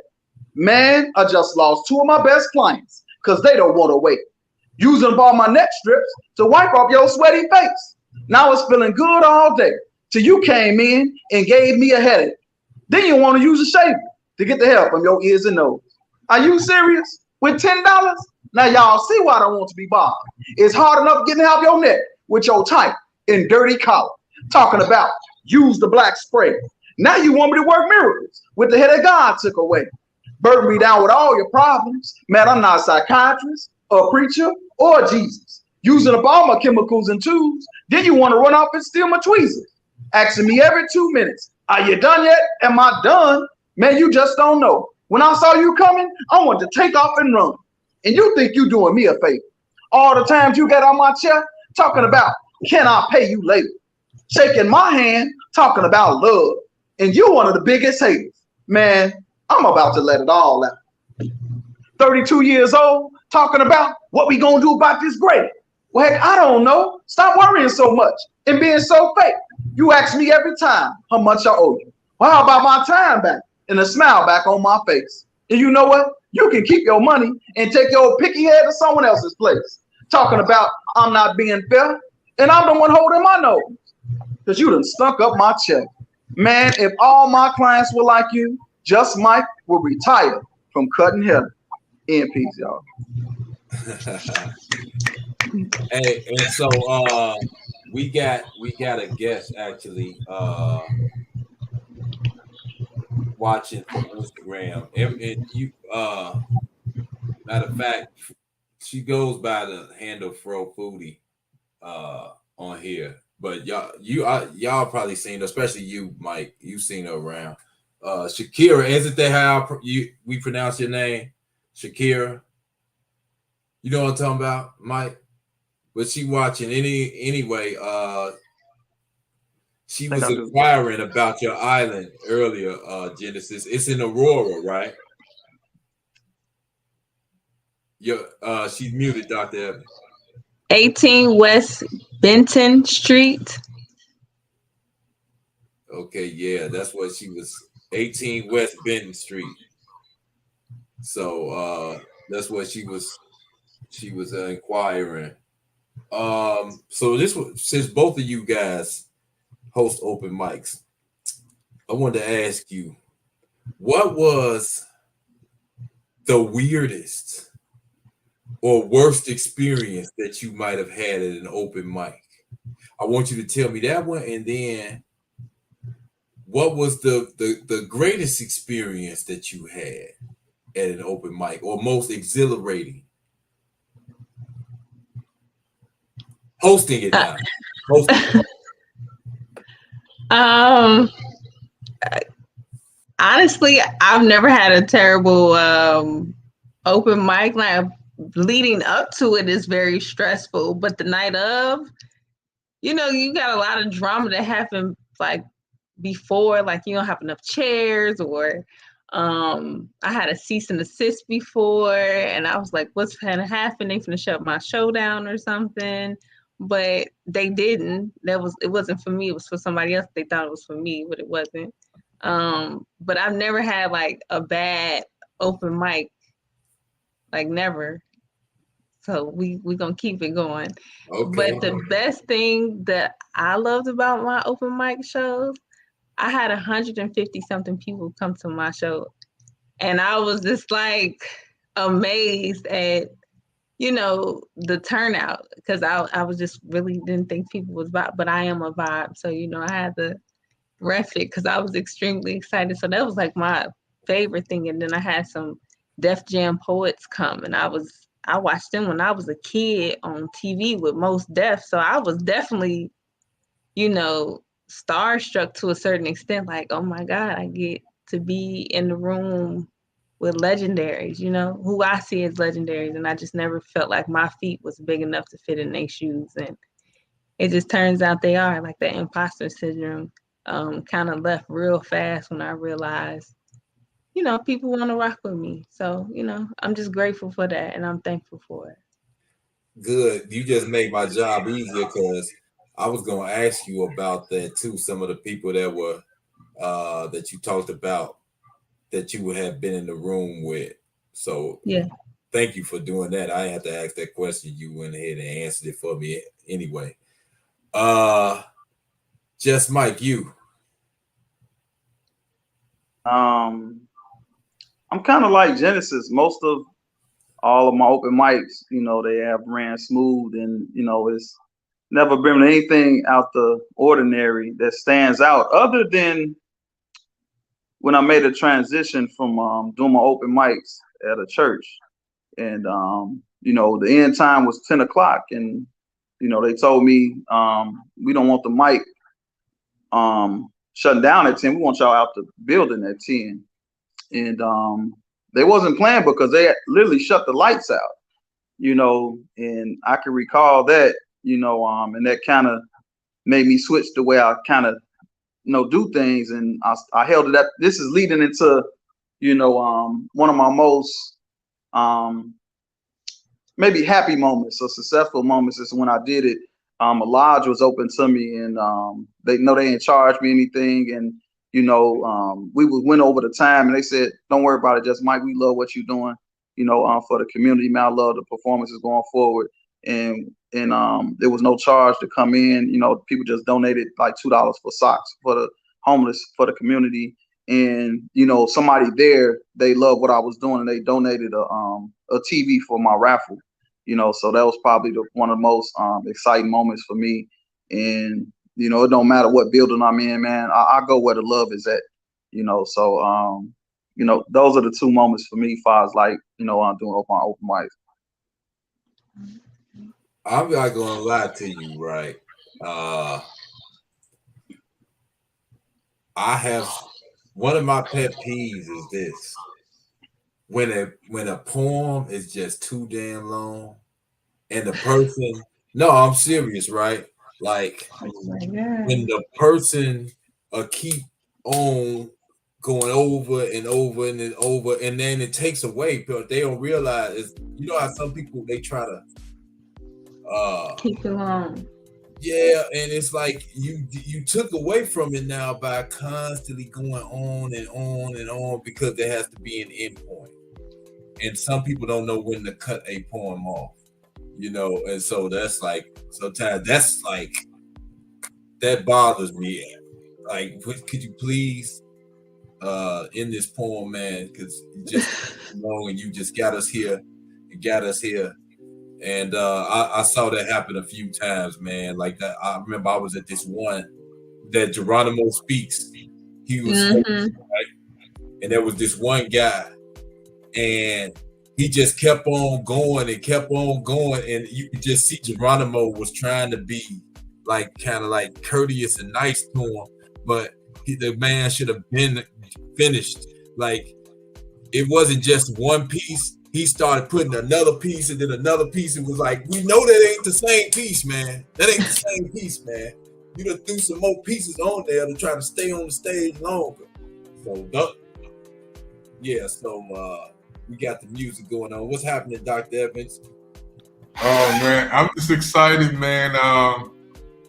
Man, I just lost 2 of my best clients because they don't want to wait. Using up all my neck strips to wipe off your sweaty face. Now it's feeling good all day till you came in and gave me a headache. Then you want to use a shaver to get the hair from your ears and nose. Are you serious? With $10? Now y'all see why I don't want to be bothered. It's hard enough getting out of your neck with your tight and dirty collar. Talking about use the black spray. Now you want me to work miracles with the head of God took away. Burden me down with all your problems. Man, I'm not a psychiatrist, a preacher, or Jesus. Using up all my chemicals and tools. Then you want to run off and steal my tweezers. Asking me every 2 minutes, are you done yet? Am I done? Man, you just don't know. When I saw you coming, I wanted to take off and run. And you think you doing me a favor. All the times you get on my chair, talking about, can I pay you later? Shaking my hand, talking about love. And you one of the biggest haters. Man, I'm about to let it all out. 32 years old, talking about what we gonna do about this grade. Well, heck, I don't know. Stop worrying so much and being so fake. You ask me every time how much I owe you. Well, how about my time back and a smile back on my face? And you know what? You can keep your money and take your picky head to someone else's place. Talking about I'm not being fair, and I'm the one holding my nose. Because you done stunk up my check. Man, if all my clients were like you, Just Mike will retire from cutting hair. In peace, y'all. Hey, and so we got a guest actually watching from Instagram, and you matter of fact, she goes by the handle Fro Foodie on here. But y'all probably seen her, especially you, Mike. You've seen her around. Shakira, isn't that how we pronounce your name? Shakira. You know what I'm talking about, Mike? But she watching anyway. She was inquiring about your island earlier, Genesis. It's in Aurora, right? She's muted, Dr. Evans. 18 West Benton Street. Okay, yeah, that's what she was. 18 West Benton Street. So that's what she was inquiring. So this was, since both of you guys host open mics, I wanted to ask you, what was the weirdest or worst experience that you might have had at an open mic? I want you to tell me that one, and then what was the greatest experience that you had at an open mic, or most exhilarating? Hosting it now. Honestly, I've never had a terrible open mic. Like, leading up to it is very stressful, but the night of, you got a lot of drama that happened like before, like you don't have enough chairs, or I had a cease and desist before, and I was like, what's gonna happen? They finna shut my show down or something. But they didn't. It wasn't for me. It was for somebody else. They thought it was for me, but it wasn't. But I've never had like a bad open mic, like never. So we gonna keep it going. Okay. But the best thing that I loved about my open mic shows, I had 150 something people come to my show, and I was just like amazed at the turnout, because I was just really didn't think people was vibe, but I am a vibe. So, I had to ref it because I was extremely excited. So that was like my favorite thing. And then I had some Def Jam poets come, and I watched them when I was a kid on TV with Mos Def. So I was definitely, starstruck to a certain extent, like, oh my God, I get to be in the room with legendaries, who I see as legendaries, and I just never felt like my feet was big enough to fit in their shoes. And it just turns out they are. Like, that imposter syndrome kind of left real fast when I realized, people want to rock with me. So, I'm just grateful for that, and I'm thankful for it. Good. You just made my job easier, because I was going to ask you about that too. Some of the people that were that you talked about, that you would have been in the room with. So yeah, thank you for doing that. I had to ask that question. You went ahead and answered it for me anyway. Just Mike, you. I'm kind of like Genesis. Most of all of my open mics, you know, they have ran smooth, and you know, it's never been anything out the ordinary that stands out, other than when I made a transition from doing my open mics at a church, and you know, the end time was 10 o'clock, and you know, they told me we don't want the mic shutting down at 10. We want y'all out the building at 10, and they wasn't playing because they had literally shut the lights out, you know, and I can recall that, you know, and that kind of made me switch the way I kind of, you know, do things. And I held it up. This is leading into, you know, one of my most maybe happy moments or successful moments is when I did it. A lodge was open to me, and they know they didn't charge me anything. And you know, we went over the time, and they said, "Don't worry about it, just Mike. We love what you're doing, you know, for the community. Man, I love the performances going forward." And there was no charge to come in. You know, people just donated like $2 for socks for the homeless, for the community. And you know, somebody there, they loved what I was doing, and they donated a TV for my raffle. You know, so that was probably one of the most exciting moments for me. And you know, it don't matter what building I'm in, man. I go where the love is at, you know. So, you know, those are the two moments for me, as far as like, you know, I'm doing open mics. I'm not gonna lie to you, right? I have one of my pet peeves is this: when a poem is just too damn long, and the person, no, I'm serious, right? Like when the person keep on going over and over and then over, and then it takes away, but they don't realize is, you know how some people they try to keep it long. Yeah, and it's like you took away from it now by constantly going on and on and on, because there has to be an end point. And some people don't know when to cut a poem off, you know, and so that's like, sometimes that's like, that bothers me. Like, could you please end this poem, man? Because you just long, and you just got us here. And I saw that happen a few times, man. Like that, I remember I was at this one that Geronimo Speaks. He was right, and there was this one guy, and he just kept on going, and you could just see Geronimo was trying to be like kind of like courteous and nice to him, but the man should have been finished. Like, it wasn't just one piece. He started putting another piece and then another piece, and was like, we know that ain't the same piece, man. That ain't the same piece, man. You done threw some more pieces on there to try to stay on the stage longer. So, we got the music going on. What's happening, Dr. Evans? Oh, man, I'm just excited, man.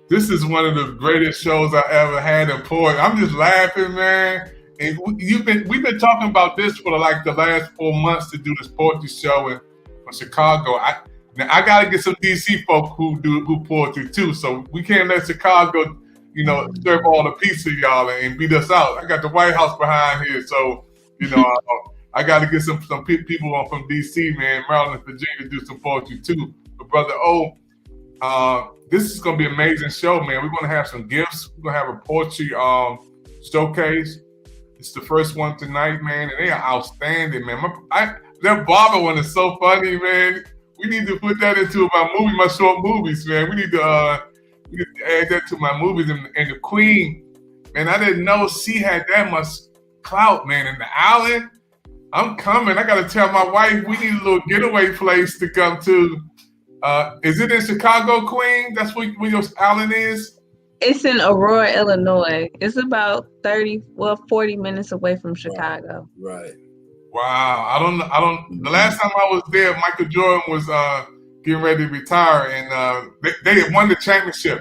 This is one of the greatest shows I ever had in Portland. I'm just laughing, man. And we've been talking about this for like the last 4 months to do this poetry show in Chicago. I got to get some DC folk who do poetry too. So we can't let Chicago, you know, serve all the pizza, y'all, and beat us out. I got the White House behind here, so you know, I got to get some people on from DC, man, Maryland, Virginia, to do some poetry too. But brother this is gonna be an amazing show, man. We're gonna have some gifts. We're gonna have a poetry showcase. It's the first one tonight, man, and they are outstanding, man. That barber one is so funny, man. We need to put that into my short movies, man. We need to add that to my movies. And the Queen, man, I didn't know she had that much clout, man. In the island, I'm coming. I gotta tell my wife we need a little getaway place to come to. Is it in Chicago, Queen? That's where your island is? It's in Aurora, Illinois. It's about 40 minutes away from Chicago. Right. Wow. I don't. The last time I was there, Michael Jordan was getting ready to retire, and they had won the championship,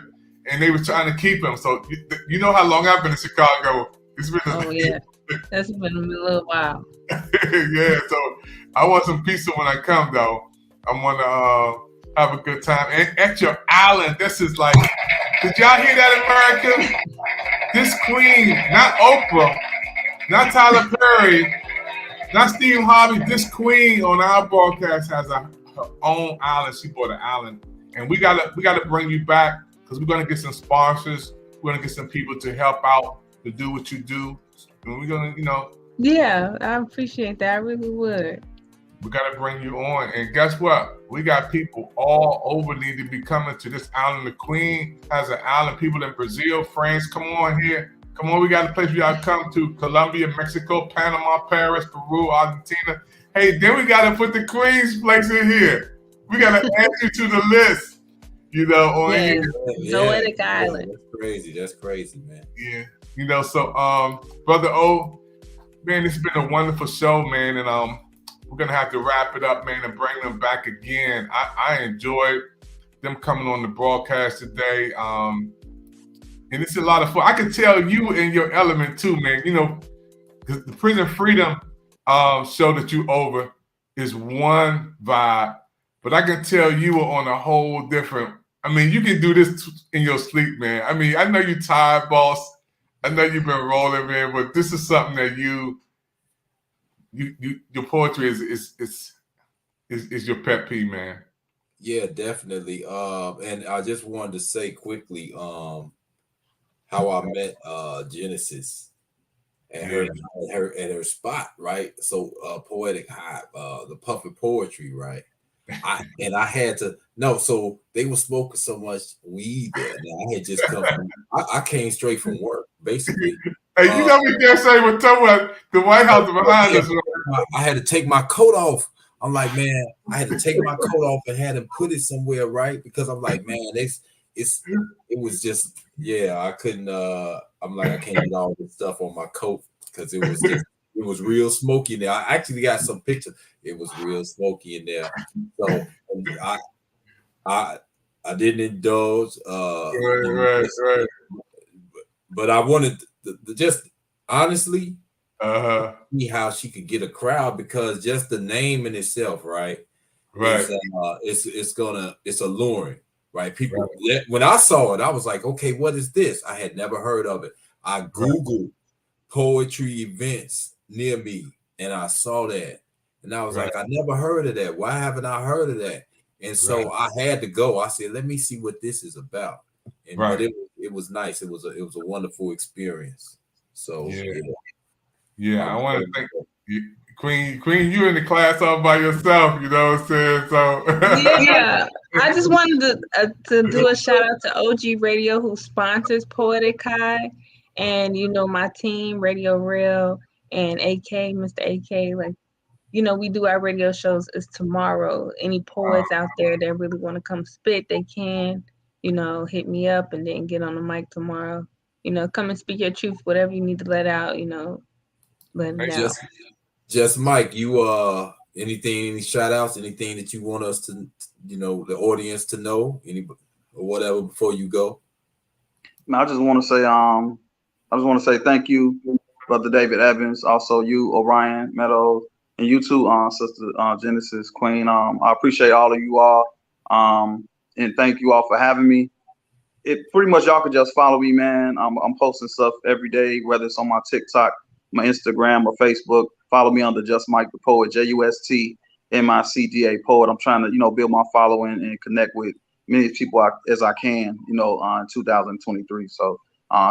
and they were trying to keep him. So you know how long I've been in Chicago. It's been yeah. That's been a little while. Yeah. So I want some pizza when I come, though. I want to have a good time. And at your island, this is like, did y'all hear that, America? This Queen, not Oprah, not Tyler Perry, Not Steve Harvey. This queen on our broadcast has her own island. She bought an island, and we gotta bring you back because we're gonna get some sponsors. We're gonna get some people to help out to do what you do, and we're gonna, Yeah, I appreciate that. I really would. We gotta bring you on, and guess what? We got people all over need to be coming to this island. The Queen has an island. People in Brazil, France, come on here. Come on, we got a place we gotta come to. Colombia, Mexico, Panama, Paris, Peru, Argentina. Hey, then we gotta put the Queen's place in here. We gotta add you to the list, on here. Zoetic Island. That's crazy, man. Yeah. So Brother O, man, it's been a wonderful show, man, and we're gonna have to wrap it up, man, and bring them back again. I enjoyed them coming on the broadcast today. And it's a lot of fun. I can tell you in your element too, man. The Prison Freedom show that you over is one vibe, but I can tell you were on a whole different. I mean, you can do this in your sleep, man. I mean, I know you're tired, boss. I know you've been rolling, man, but this is something that your poetry is your pet peeve, man. Yeah, definitely. And I just wanted to say quickly, how I met Genesis and her spot, right? So Poetic Hive, the Puffin Poetry, right? I had to so they were smoking so much weed there. And I had just come I came straight from work, basically. Hey, you know we can't say we're talking about the White House behind us. I had to take my coat off. I'm like, man, I had to take my coat off and had to put it somewhere, right? Because I'm like, man, it was just, I couldn't. I'm like, I can't get all this stuff on my coat because it was real smoky in there. I actually got some pictures. It was real smoky in there. So I didn't indulge. Right. But I wanted to just honestly see how she could get a crowd, because just the name in itself, right? It's alluring, right? People, when I saw it, I was like, okay, what is this? I had never heard of it. I Googled poetry events near me, and I saw that, and I was like, I never heard of that. Why haven't I heard of that? And so I had to go. I said, let me see what this is about. And but it was nice. It was a wonderful experience. So I want to thank you, Queen. You in the class all by yourself. You know what I'm saying? So I just wanted to do a shout out to OG Radio, who sponsors Poetic High, and my team, Radio Real, and AK, Mr. AK. Like, we do our radio shows is tomorrow. Any poets out there that really want to come spit, they can. Hit me up and then get on the mic tomorrow. Come and speak your truth, whatever you need to let out, let me know. Just Mike, you any shout outs, anything that you want us to, the audience to know, or whatever before you go? I just want to say thank you, Brother David Evans, also you, Orion Meadows, and you too, Sister Genesis Queen. I appreciate all of you all. And thank you all for having me. It pretty much y'all can just follow me, man. I'm posting stuff every day, whether it's on my TikTok, my Instagram, or Facebook. Follow me under Just Mike the Poet, JUSTMICDA Poet. I'm trying to, build my following and connect with many people as I can, in 2023. So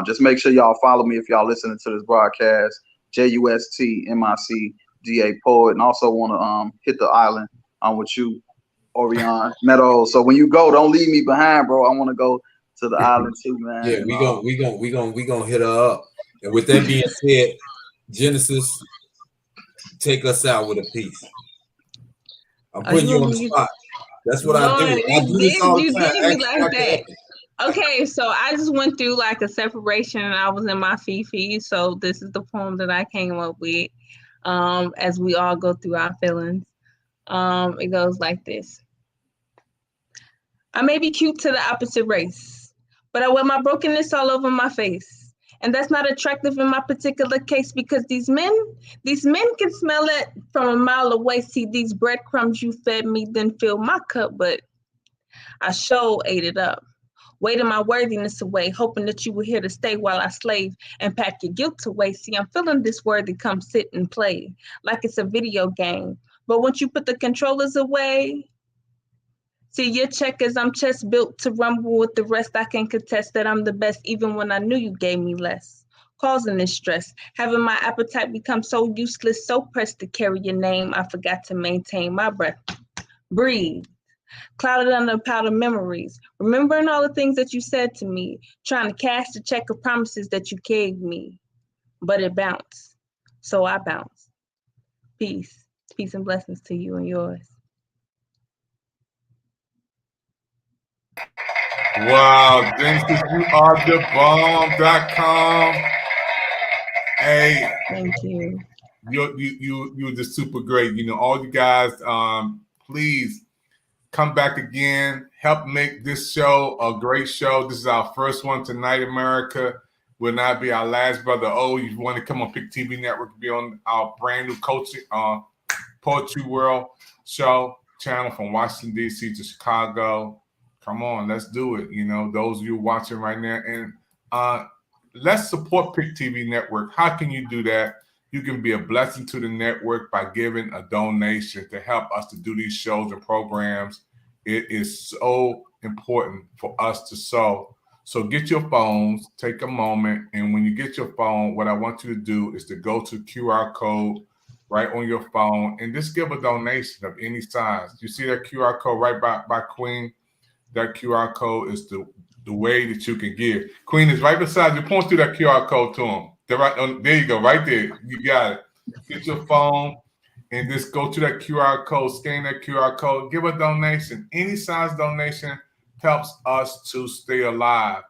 just make sure y'all follow me if y'all listening to this broadcast, JUSTMICDA Poet, and also want to hit the island with you, Orion Meadows. So when you go, don't leave me behind, bro. I want to go to the island too, man. Yeah, we gonna hit her up. And with that being said, Genesis, take us out with a piece. I'm putting you on the spot. That's what I do. I do this all the time. Okay, so I just went through like a separation, and I was in my Fifi. So this is the poem that I came up with. As we all go through our feelings. It goes like this. I may be cute to the opposite race, but I wear my brokenness all over my face. And that's not attractive in my particular case, because these men can smell it from a mile away. See, these breadcrumbs you fed me then fill my cup, but I sure ate it up. waiting my worthiness away, hoping that you were here to stay while I slave and pack your guilt away. See, I'm feeling this worthy, come sit and play like it's a video game. But once you put the controllers away, see your checkers, I'm chest built to rumble with the rest. I can contest that I'm the best, even when I knew you gave me less. Causing this stress, having my appetite become so useless, so pressed to carry your name, I forgot to maintain my breath. Breathe. Clouded under a pile of memories, remembering all the things that you said to me, trying to cash the check of promises that you gave me, but it bounced, so I bounced. Peace and blessings to you and yours. Wow, Genesis, you are thebomb.com. Hey, thank you. You're just super great. You know, all you guys, please come back again. Help make this show a great show. This is our first one tonight, America. Will not be our last, Brother O. You want to come on Pick TV Network, be on our brand new coaching Poetry World show channel from Washington, D.C. to Chicago. Come on, let's do it. You know, those of you watching right now. And let's support Pick TV Network. How can you do that? You can be a blessing to the network by giving a donation to help us to do these shows and programs. It is so important for us to sow. So get your phones, take a moment, and when you get your phone, what I want you to do is to go to QR code right on your phone and just give a donation of any size. You see that QR code right by Queen? That QR code is the way that you can give. Queen is right beside you. Point through that QR code to them. There you go, right there. You got it. Get your phone and just go to that QR code, scan that QR code, give a donation. Any size donation helps us to stay alive.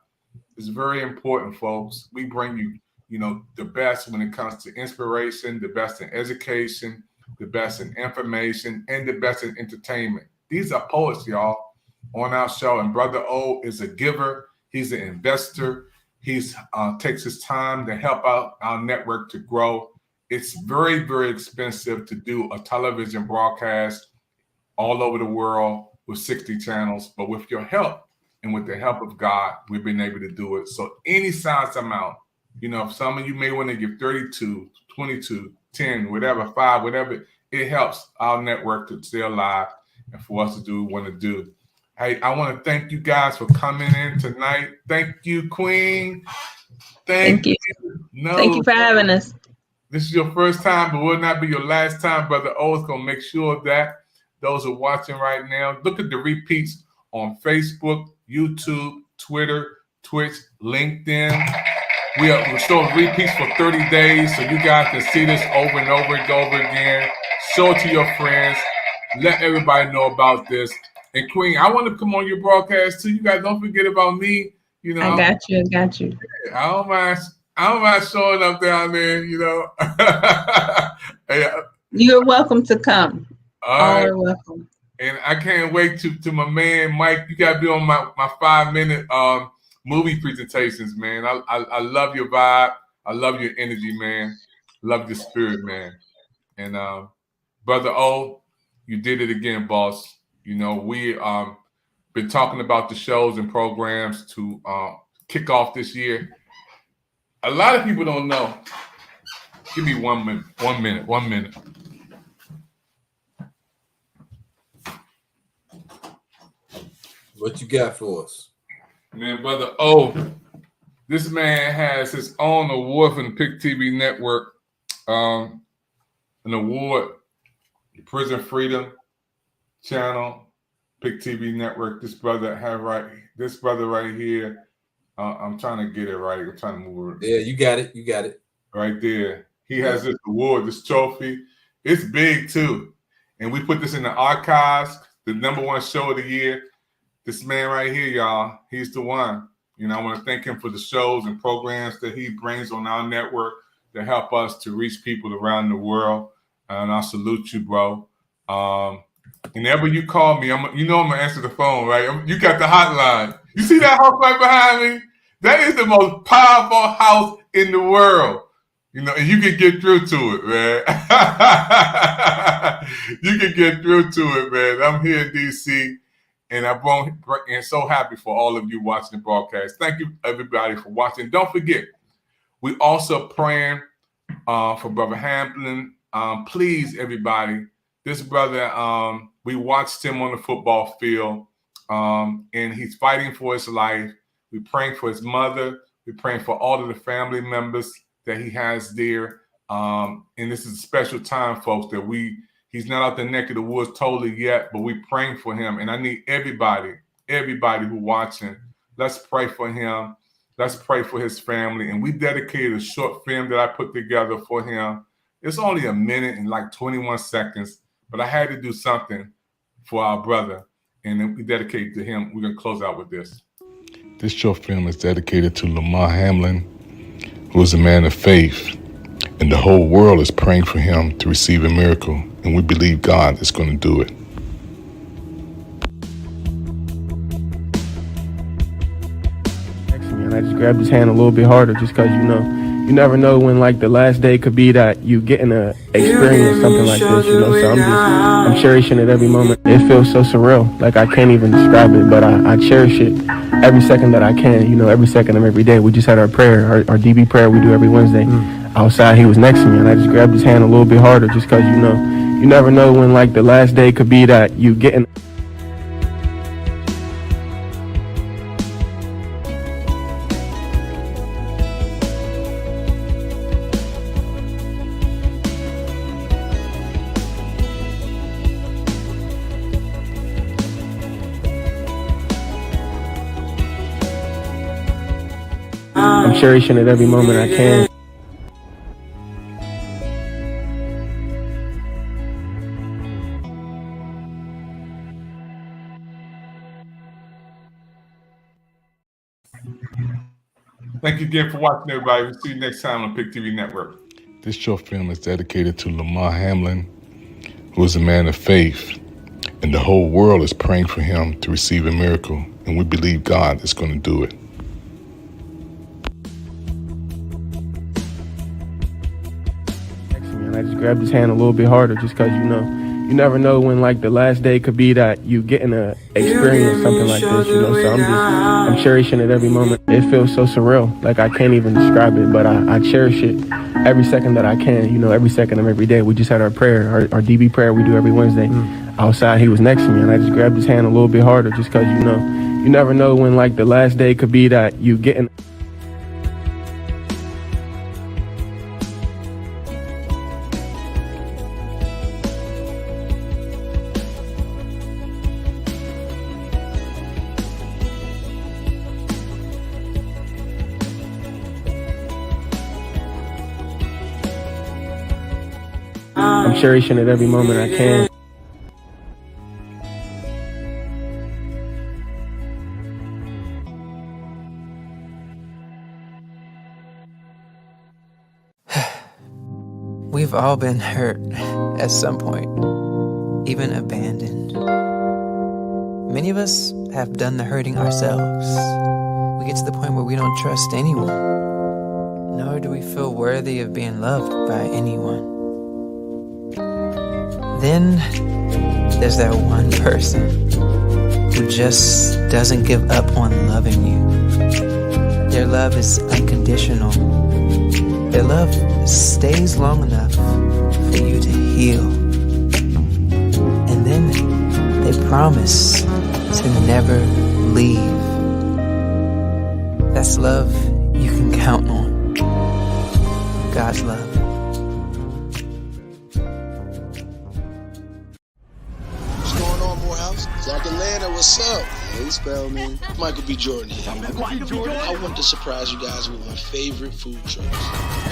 It's very important, folks. We bring you, the best when it comes to inspiration, the best in education, the best in information, and the best in entertainment. These are poets, y'all, on our show. And Brother O is a giver. He's an investor. He's takes his time to help out our network to grow. It's very, very expensive to do a television broadcast all over the world with 60 channels. But with your help and with the help of God, we've been able to do it. So any size amount, some of you may want to give 32, 22, 10, whatever, 5, whatever. It helps our network to stay alive and for us to do what we want to do. Hey, I want to thank you guys for coming in tonight. Thank you, Queen. Thank you. No, thank you for having us. This is your first time, but will not be your last time. Brother O is going to make sure that those are watching right now, look at the repeats on Facebook, YouTube, Twitter, Twitch, LinkedIn. We're showing repeats for 30 days, so you guys can see this over and over and over again. Show it to your friends. Let everybody know about this. And Queen, I want to come on your broadcast too. You guys don't forget about me. I got you. I don't mind showing up down there. You're welcome to come. All right. Welcome. And I can't wait to my man Mike. You got to be on my 5-minute movie presentations, man. I love your vibe. I love your energy, man. Love your spirit, man. And Brother O, you did it again, boss. We been talking about the shows and programs to kick off this year. A lot of people don't know. Give me 1 minute. 1 minute. What you got for us? Man, Brother O, this man has his own award from the Pick TV Network. An award, the Prison Freedom Channel, Pick TV Network. This brother right here. I'm trying to get it right. I'm trying to move it. Yeah, you got it. Right there. He has this award, this trophy. It's big too. And we put this in the archives, the #1 show of the year. This man right here, y'all, he's the one. I want to thank him for the shows and programs that he brings on our network to help us to reach people around the world. And I salute you, bro. Whenever you call me, I'm gonna answer the phone, right? You got the hotline. You see that house right behind me? That is the most powerful house in the world. And you can get through to it, man. You can get through to it, man. I'm here in DC, And I'm so happy for all of you watching the broadcast. Thank you, everybody, for watching. Don't forget, we also praying for Brother Hamlin. Please, everybody, this brother, we watched him on the football field, and he's fighting for his life. We're praying for his mother. We're praying for all of the family members that he has there. And this is a special time, folks, that he's not out the neck of the woods totally yet, but we're praying for him. And I need everybody who watching, let's pray for him. Let's pray for his family. And we dedicated a short film that I put together for him. It's only a minute and like 21 seconds, but I had to do something for our brother. And then we dedicate to him. We're going to close out with this. This short film is dedicated to Lamar Hamlin, who is a man of faith, and the whole world is praying for him to receive a miracle, and we believe God is going to do it. And I just grabbed his hand a little bit harder just because, you never know when like the last day could be that you getting to experience something like this, so I'm cherishing it every moment. It feels so surreal, like I can't even describe it, but I cherish it every second that I can, every second of every day. We just had our prayer, our DB prayer we do every Wednesday. Outside, he was next to me, and I just grabbed his hand a little bit harder just because, you never know when like the last day could be that you getting. I'm cherishing it every moment I can. Thank you again for watching, everybody. We'll see you next time on Pick TV Network. This short film is dedicated to Lamar Hamlin, who is a man of faith, and the whole world is praying for him to receive a miracle, and we believe God is going to do it. And I just grabbed his hand a little bit harder just because, you never know when like the last day could be that you getting to experience something like this, so I'm cherishing it every moment. It feels so surreal, like I can't even describe it, but I cherish it every second that I can, every second of every day. We just had our prayer, our DB prayer we do every Wednesday. Outside, he was next to me, and I just grabbed his hand a little bit harder just because, you never know when like the last day could be that you getting. I'm cherishing it every moment I can. We've all been hurt at some point, even abandoned. Many of us have done the hurting ourselves. We get to the point where we don't trust anyone, nor do we feel worthy of being loved by anyone. Then there's that one person who just doesn't give up on loving you. Their love is unconditional. Their love stays long enough for you to heal. And then they promise to never leave. That's love you can count on. God's love. Clark Atlanta, what's up? Hey, Spellman. Michael B. Jordan here. I want to surprise you guys with my favorite food trucks.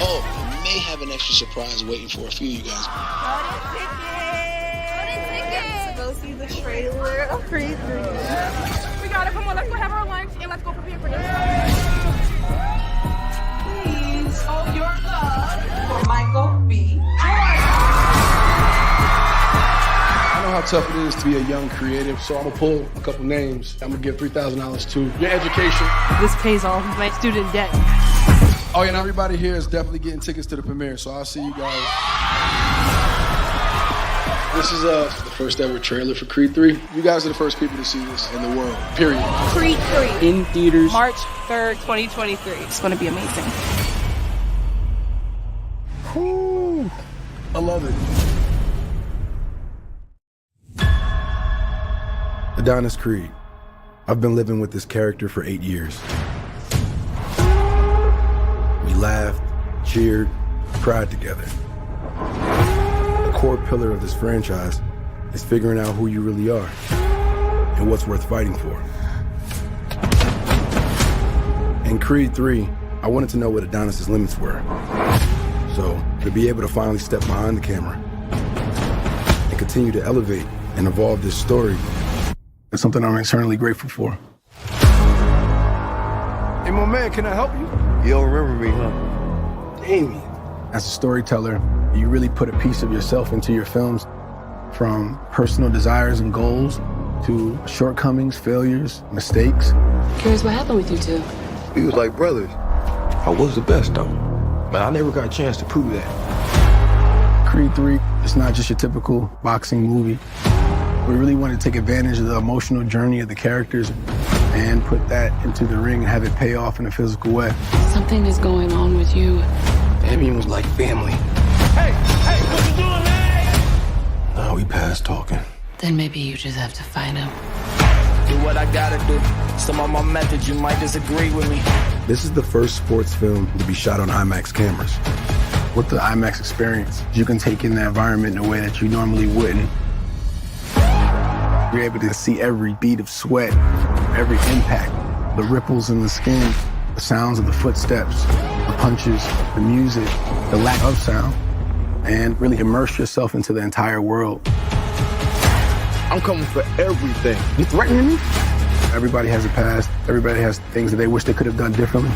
Oh, I may have an extra surprise waiting for a few of you guys. Go see the trailer of Crazy. We got it. Come on, let's go have our lunch and let's go prepare for this. Please hold your love for Michael B. I know how tough it is to be a young creative, so I'm gonna pull a couple names. I'm gonna give $3,000 to your education. This pays off my student debt. Oh, yeah, and everybody here is definitely getting tickets to the premiere, so I'll see you guys. This is the first ever trailer for Creed 3. You guys are the first people to see this in the world, period. Creed 3. In theaters. March 3rd, 2023. It's going to be amazing. Whew. I love it. Adonis Creed. I've been living with this character for 8 years. We laughed, cheered, cried together. The core pillar of this franchise is figuring out who you really are and what's worth fighting for. In Creed 3, I wanted to know what Adonis's limits were. So, to be able to finally step behind the camera and continue to elevate and evolve this story is something I'm eternally grateful for. Hey, my man, can I help you? You don't remember me, huh? Damien. As a storyteller, you really put a piece of yourself into your films, from personal desires and goals to shortcomings, failures, mistakes. Curious what happened with you two? We was like brothers. I was the best, though. Man, I never got a chance to prove that. Creed 3 is not just your typical boxing movie. We really wanted to take advantage of the emotional journey of the characters and put that into the ring and have it pay off in a physical way. Something is going on with you. Damien was like family. Hey, what you doing, man? Now we past talking. Then maybe you just have to find him. Do what I gotta do. Some of my methods, you might disagree with me. This is the first sports film to be shot on IMAX cameras. With the IMAX experience, you can take in the environment in a way that you normally wouldn't. You're able to see every bead of sweat, every impact, the ripples in the skin, the sounds of the footsteps, the punches, the music, the lack of sound, and really immerse yourself into the entire world. I'm coming for everything. You threatening me? Everybody has a past. Everybody has things that they wish they could have done differently.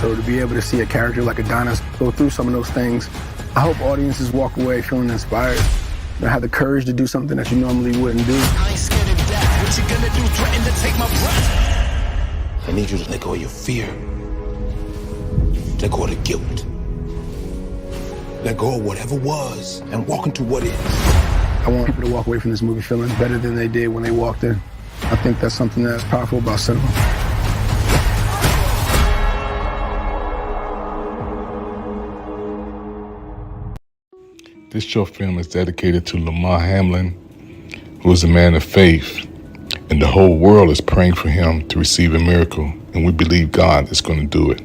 So to be able to see a character like Adonis go through some of those things, I hope audiences walk away feeling inspired. Have the courage to do something that you normally wouldn't do. I ain't scared of death. What you gonna do? Threaten to take my breath? I need you to let go of your fear. Let go of the guilt. Let go of whatever was and walk into what is. I want people to walk away from this movie feeling better than they did when they walked in. I think that's something that's powerful about cinema. This short film is dedicated to Lamar Hamlin, who is a man of faith, and the whole world is praying for him to receive a miracle, and we believe God is going to do it.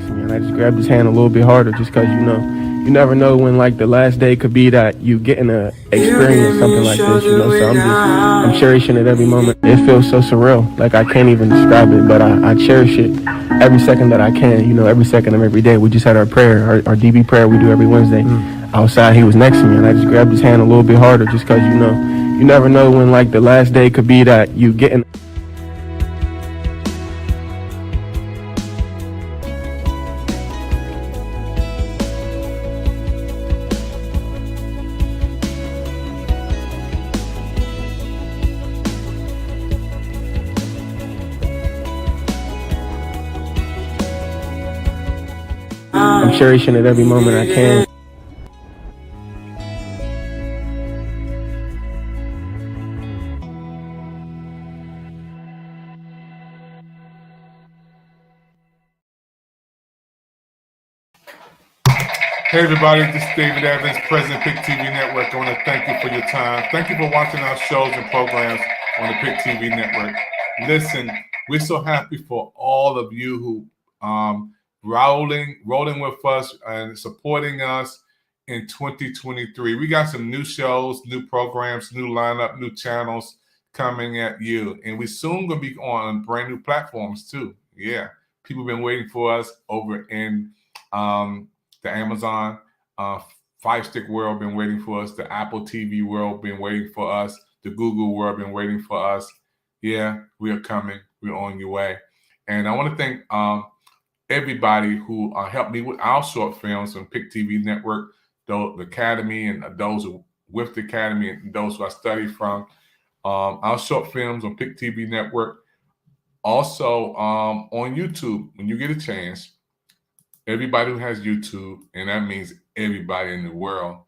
And I just grabbed his hand a little bit harder just because, you never know when like the last day could be that you getting to experience something like this, so I'm cherishing it every moment. It feels so surreal, like I can't even describe it, but I cherish it every second that I can, every second of every day. We just had our prayer, our DB prayer we do every Wednesday. Outside, he was next to me, and I just grabbed his hand a little bit harder just because, you never know when like the last day could be that you getting. I'm cherishing it every moment I can. Hey everybody, this is David Evans, President Pick TV Network. I want to thank you for your time. Thank you for watching our shows and programs on the Pick TV Network. Listen, we're so happy for all of you who rolling with us and supporting us in 2023. We got some new shows, new programs, new lineup, new channels coming at you. And we soon going to be on brand new platforms too. Yeah, people have been waiting for us over in the Amazon Fire Stick world been waiting for us. The Apple TV world been waiting for us. The Google world been waiting for us. Yeah, we are coming. We're on your way. And I want to thank everybody who helped me with our short films on Pick TV Network, the Academy, and those who with the Academy and those who I studied from. Our short films on Pick TV Network. Also on YouTube, when you get a chance, everybody who has YouTube, and that means everybody in the world,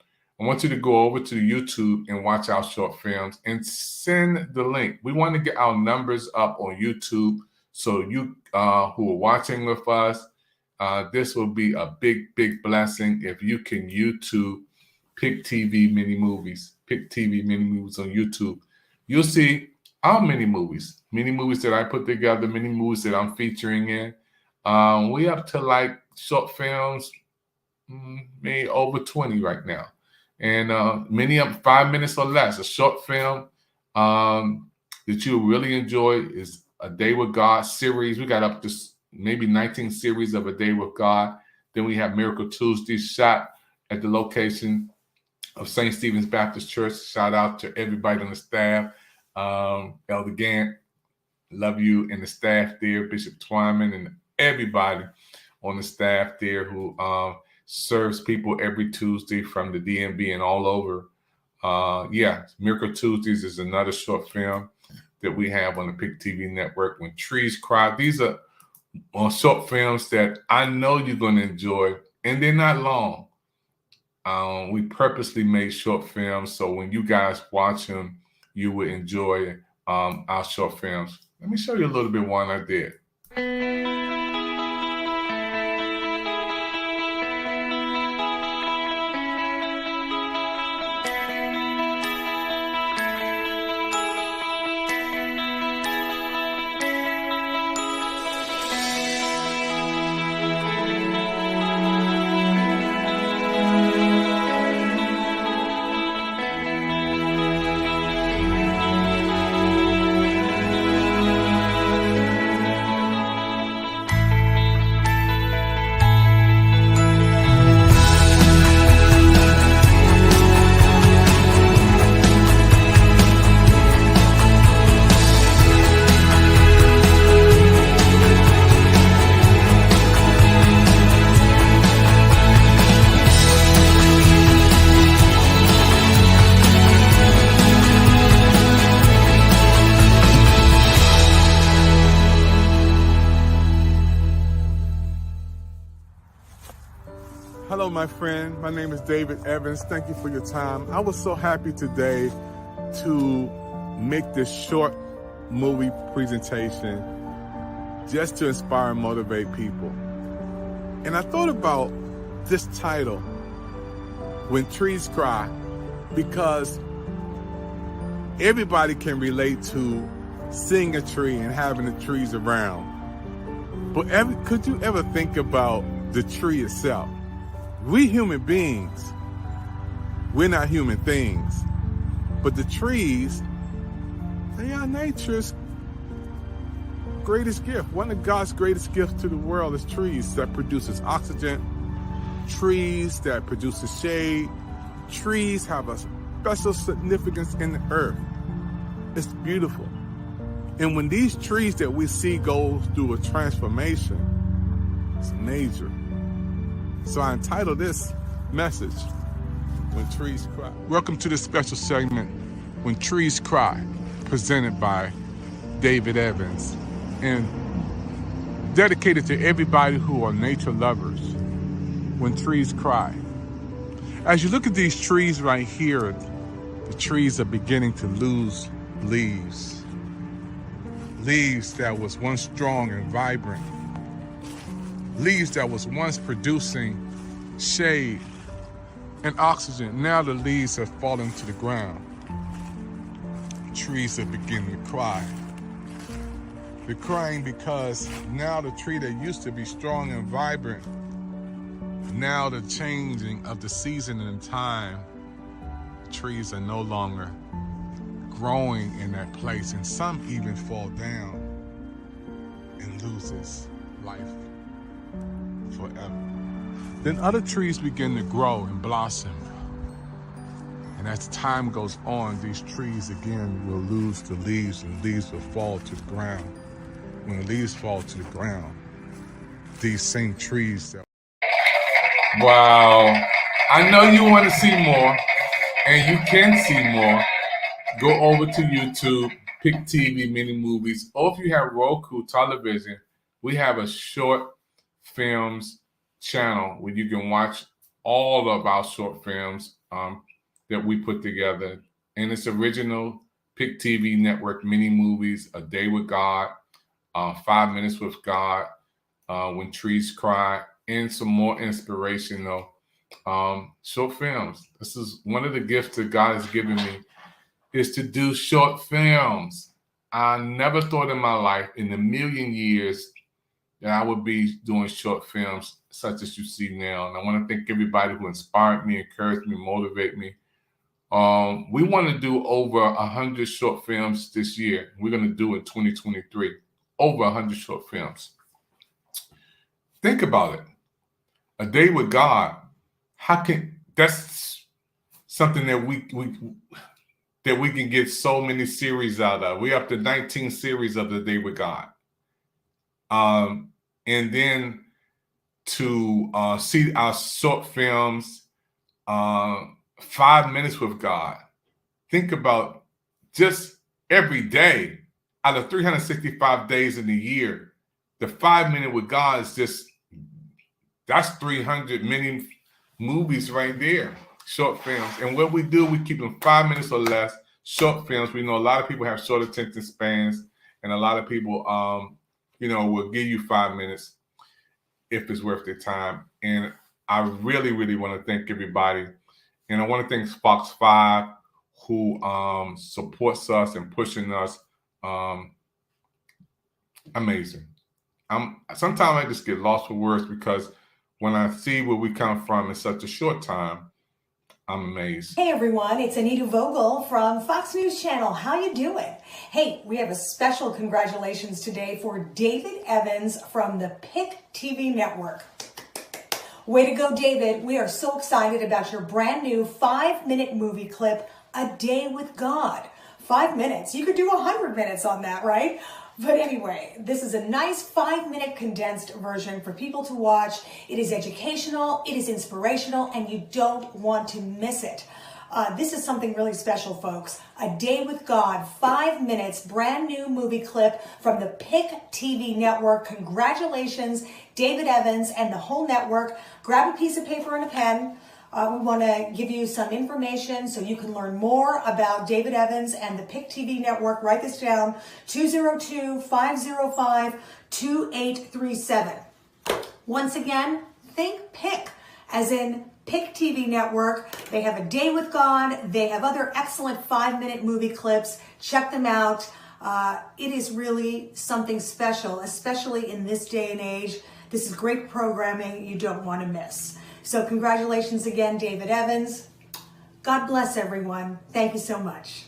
I want you to go over to YouTube and watch our short films and send the link. We want to get our numbers up on YouTube. So you who are watching with us, this will be a big, big blessing if you can YouTube Pick TV Mini Movies. Pick TV Mini Movies on YouTube. You'll see our mini movies that I put together, mini movies that I'm featuring in. We up to like short films, maybe over 20 right now. And many of 5 minutes or less. A short film that you'll really enjoy is A Day with God series. We got up to maybe 19 series of A Day with God. Then we have Miracle Tuesday shot at the location of St. Stephen's Baptist Church. Shout out to everybody on the staff. Elder Gant, love you, and the staff there, Bishop Twyman, and everybody on the staff there who serves people every Tuesday from the DMV and all over. Miracle Tuesdays is another short film that we have on the Pick TV network. When Trees Cry. These are short films that I know you're going to enjoy, and they're not long. We purposely made short films so when you guys watch them, you will enjoy our short films. Let me show you a little bit one I did. Hello, my friend. My name is David Evans. Thank you for your time. I was so happy today to make this short movie presentation just to inspire and motivate people. And I thought about this title, When Trees Cry, because everybody can relate to seeing a tree and having the trees around. But could you ever think about the tree itself? We human beings, we're not human things, but the trees, they are nature's greatest gift. One of God's greatest gifts to the world is trees that produces oxygen, trees that produces shade. Trees have a special significance in the earth. It's beautiful. And when these trees that we see go through a transformation, it's major. So I entitled this message, When Trees Cry. Welcome to this special segment, When Trees Cry, presented by David Evans, and dedicated to everybody who are nature lovers. When Trees Cry. As you look at these trees right here, the trees are beginning to lose leaves. Leaves that was once strong and vibrant. Leaves that was once producing shade and oxygen. Now the leaves have fallen to the ground. Trees are beginning to cry. They're crying because now the tree that used to be strong and vibrant, now the changing of the season and time, trees are no longer growing in that place, and some even fall down and loses life forever. Then other trees begin to grow and blossom. And as time goes on, these trees again will lose the leaves, and leaves will fall to the ground. When the leaves fall to the ground, these same trees that... Wow. I know you want to see more, and you can see more. Go over to YouTube, Pick TV Mini Movies, or if you have Roku television, we have a short films channel where you can watch all of our short films that we put together. And it's original Pick TV Network mini movies, A Day with God, 5 Minutes with God, When Trees Cry, and some more inspirational short films. This is one of the gifts that God has given me, is to do short films. I never thought in my life in a million years that I would be doing short films such as you see now. And I want to thank everybody who inspired me, encouraged me, motivated me. We want to do over 100 short films this year. We're going to do it in 2023, over 100 short films. Think about it. A Day with God. That's something that we can get so many series out of. We're up to 19 series of The Day with God. And then to see our short films, 5 Minutes with God. Think about just every day out of 365 days in the year, the 5 minute with God is that's 300 mini movies right there, short films. And what we do, we keep them 5 minutes or less, short films. We know a lot of people have short attention spans, and a lot of people, will give you 5 minutes if it's worth their time. And I really, really want to thank everybody. And I want to thank Fox 5, who supports us and pushing us. Amazing. Sometimes I just get lost for words, because when I see where we come from in such a short time, I'm amazed. Hey everyone, it's Anita Vogel from Fox News Channel. How you doing? Hey, we have a special congratulations today for David Evans from the Pick TV Network. Way to go, David. We are so excited about your brand new 5-minute movie clip, A Day with God. 5 minutes. You could do 100 minutes on that, right? But anyway, this is a nice 5-minute condensed version for people to watch. It is educational, it is inspirational, and you don't want to miss it. This is something really special, folks. A Day with God, 5 minutes, brand new movie clip from the Pick TV Network. Congratulations, David Evans and the whole network. Grab a piece of paper and a pen. We want to give you some information so you can learn more about David Evans and the Pick TV Network. Write this down, 202-505-2837. Once again, think Pick, as in Pick TV Network. They have A Day with God. They have other excellent 5-minute movie clips. Check them out. It is really something special, especially in this day and age. This is great programming you don't want to miss. So congratulations again, David Evans. God bless everyone. Thank you so much.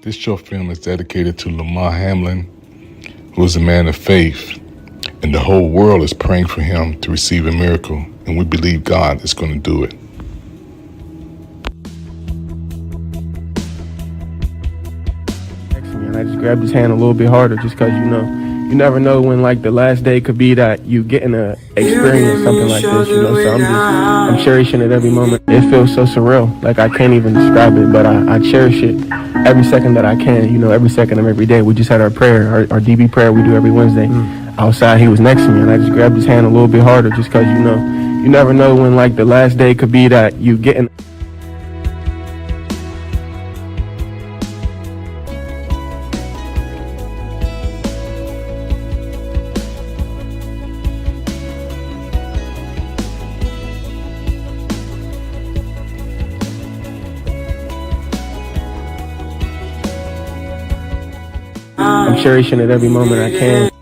This short film is dedicated to Lamar Hamlin, who is a man of faith, and the whole world is praying for him to receive a miracle, and we believe God is going to do it. And I just grabbed his hand a little bit harder, just because, you never know when like the last day could be that you getting to experience something like this, so I'm cherishing it every moment. It feels so surreal, like I can't even describe it, but I cherish it every second that I can, every second of every day. We just had our prayer, our DB prayer we do every Wednesday. Outside, he was next to me, and I just grabbed his hand a little bit harder, just because, you never know when like the last day could be that you getting I'm cherishing it every moment I can.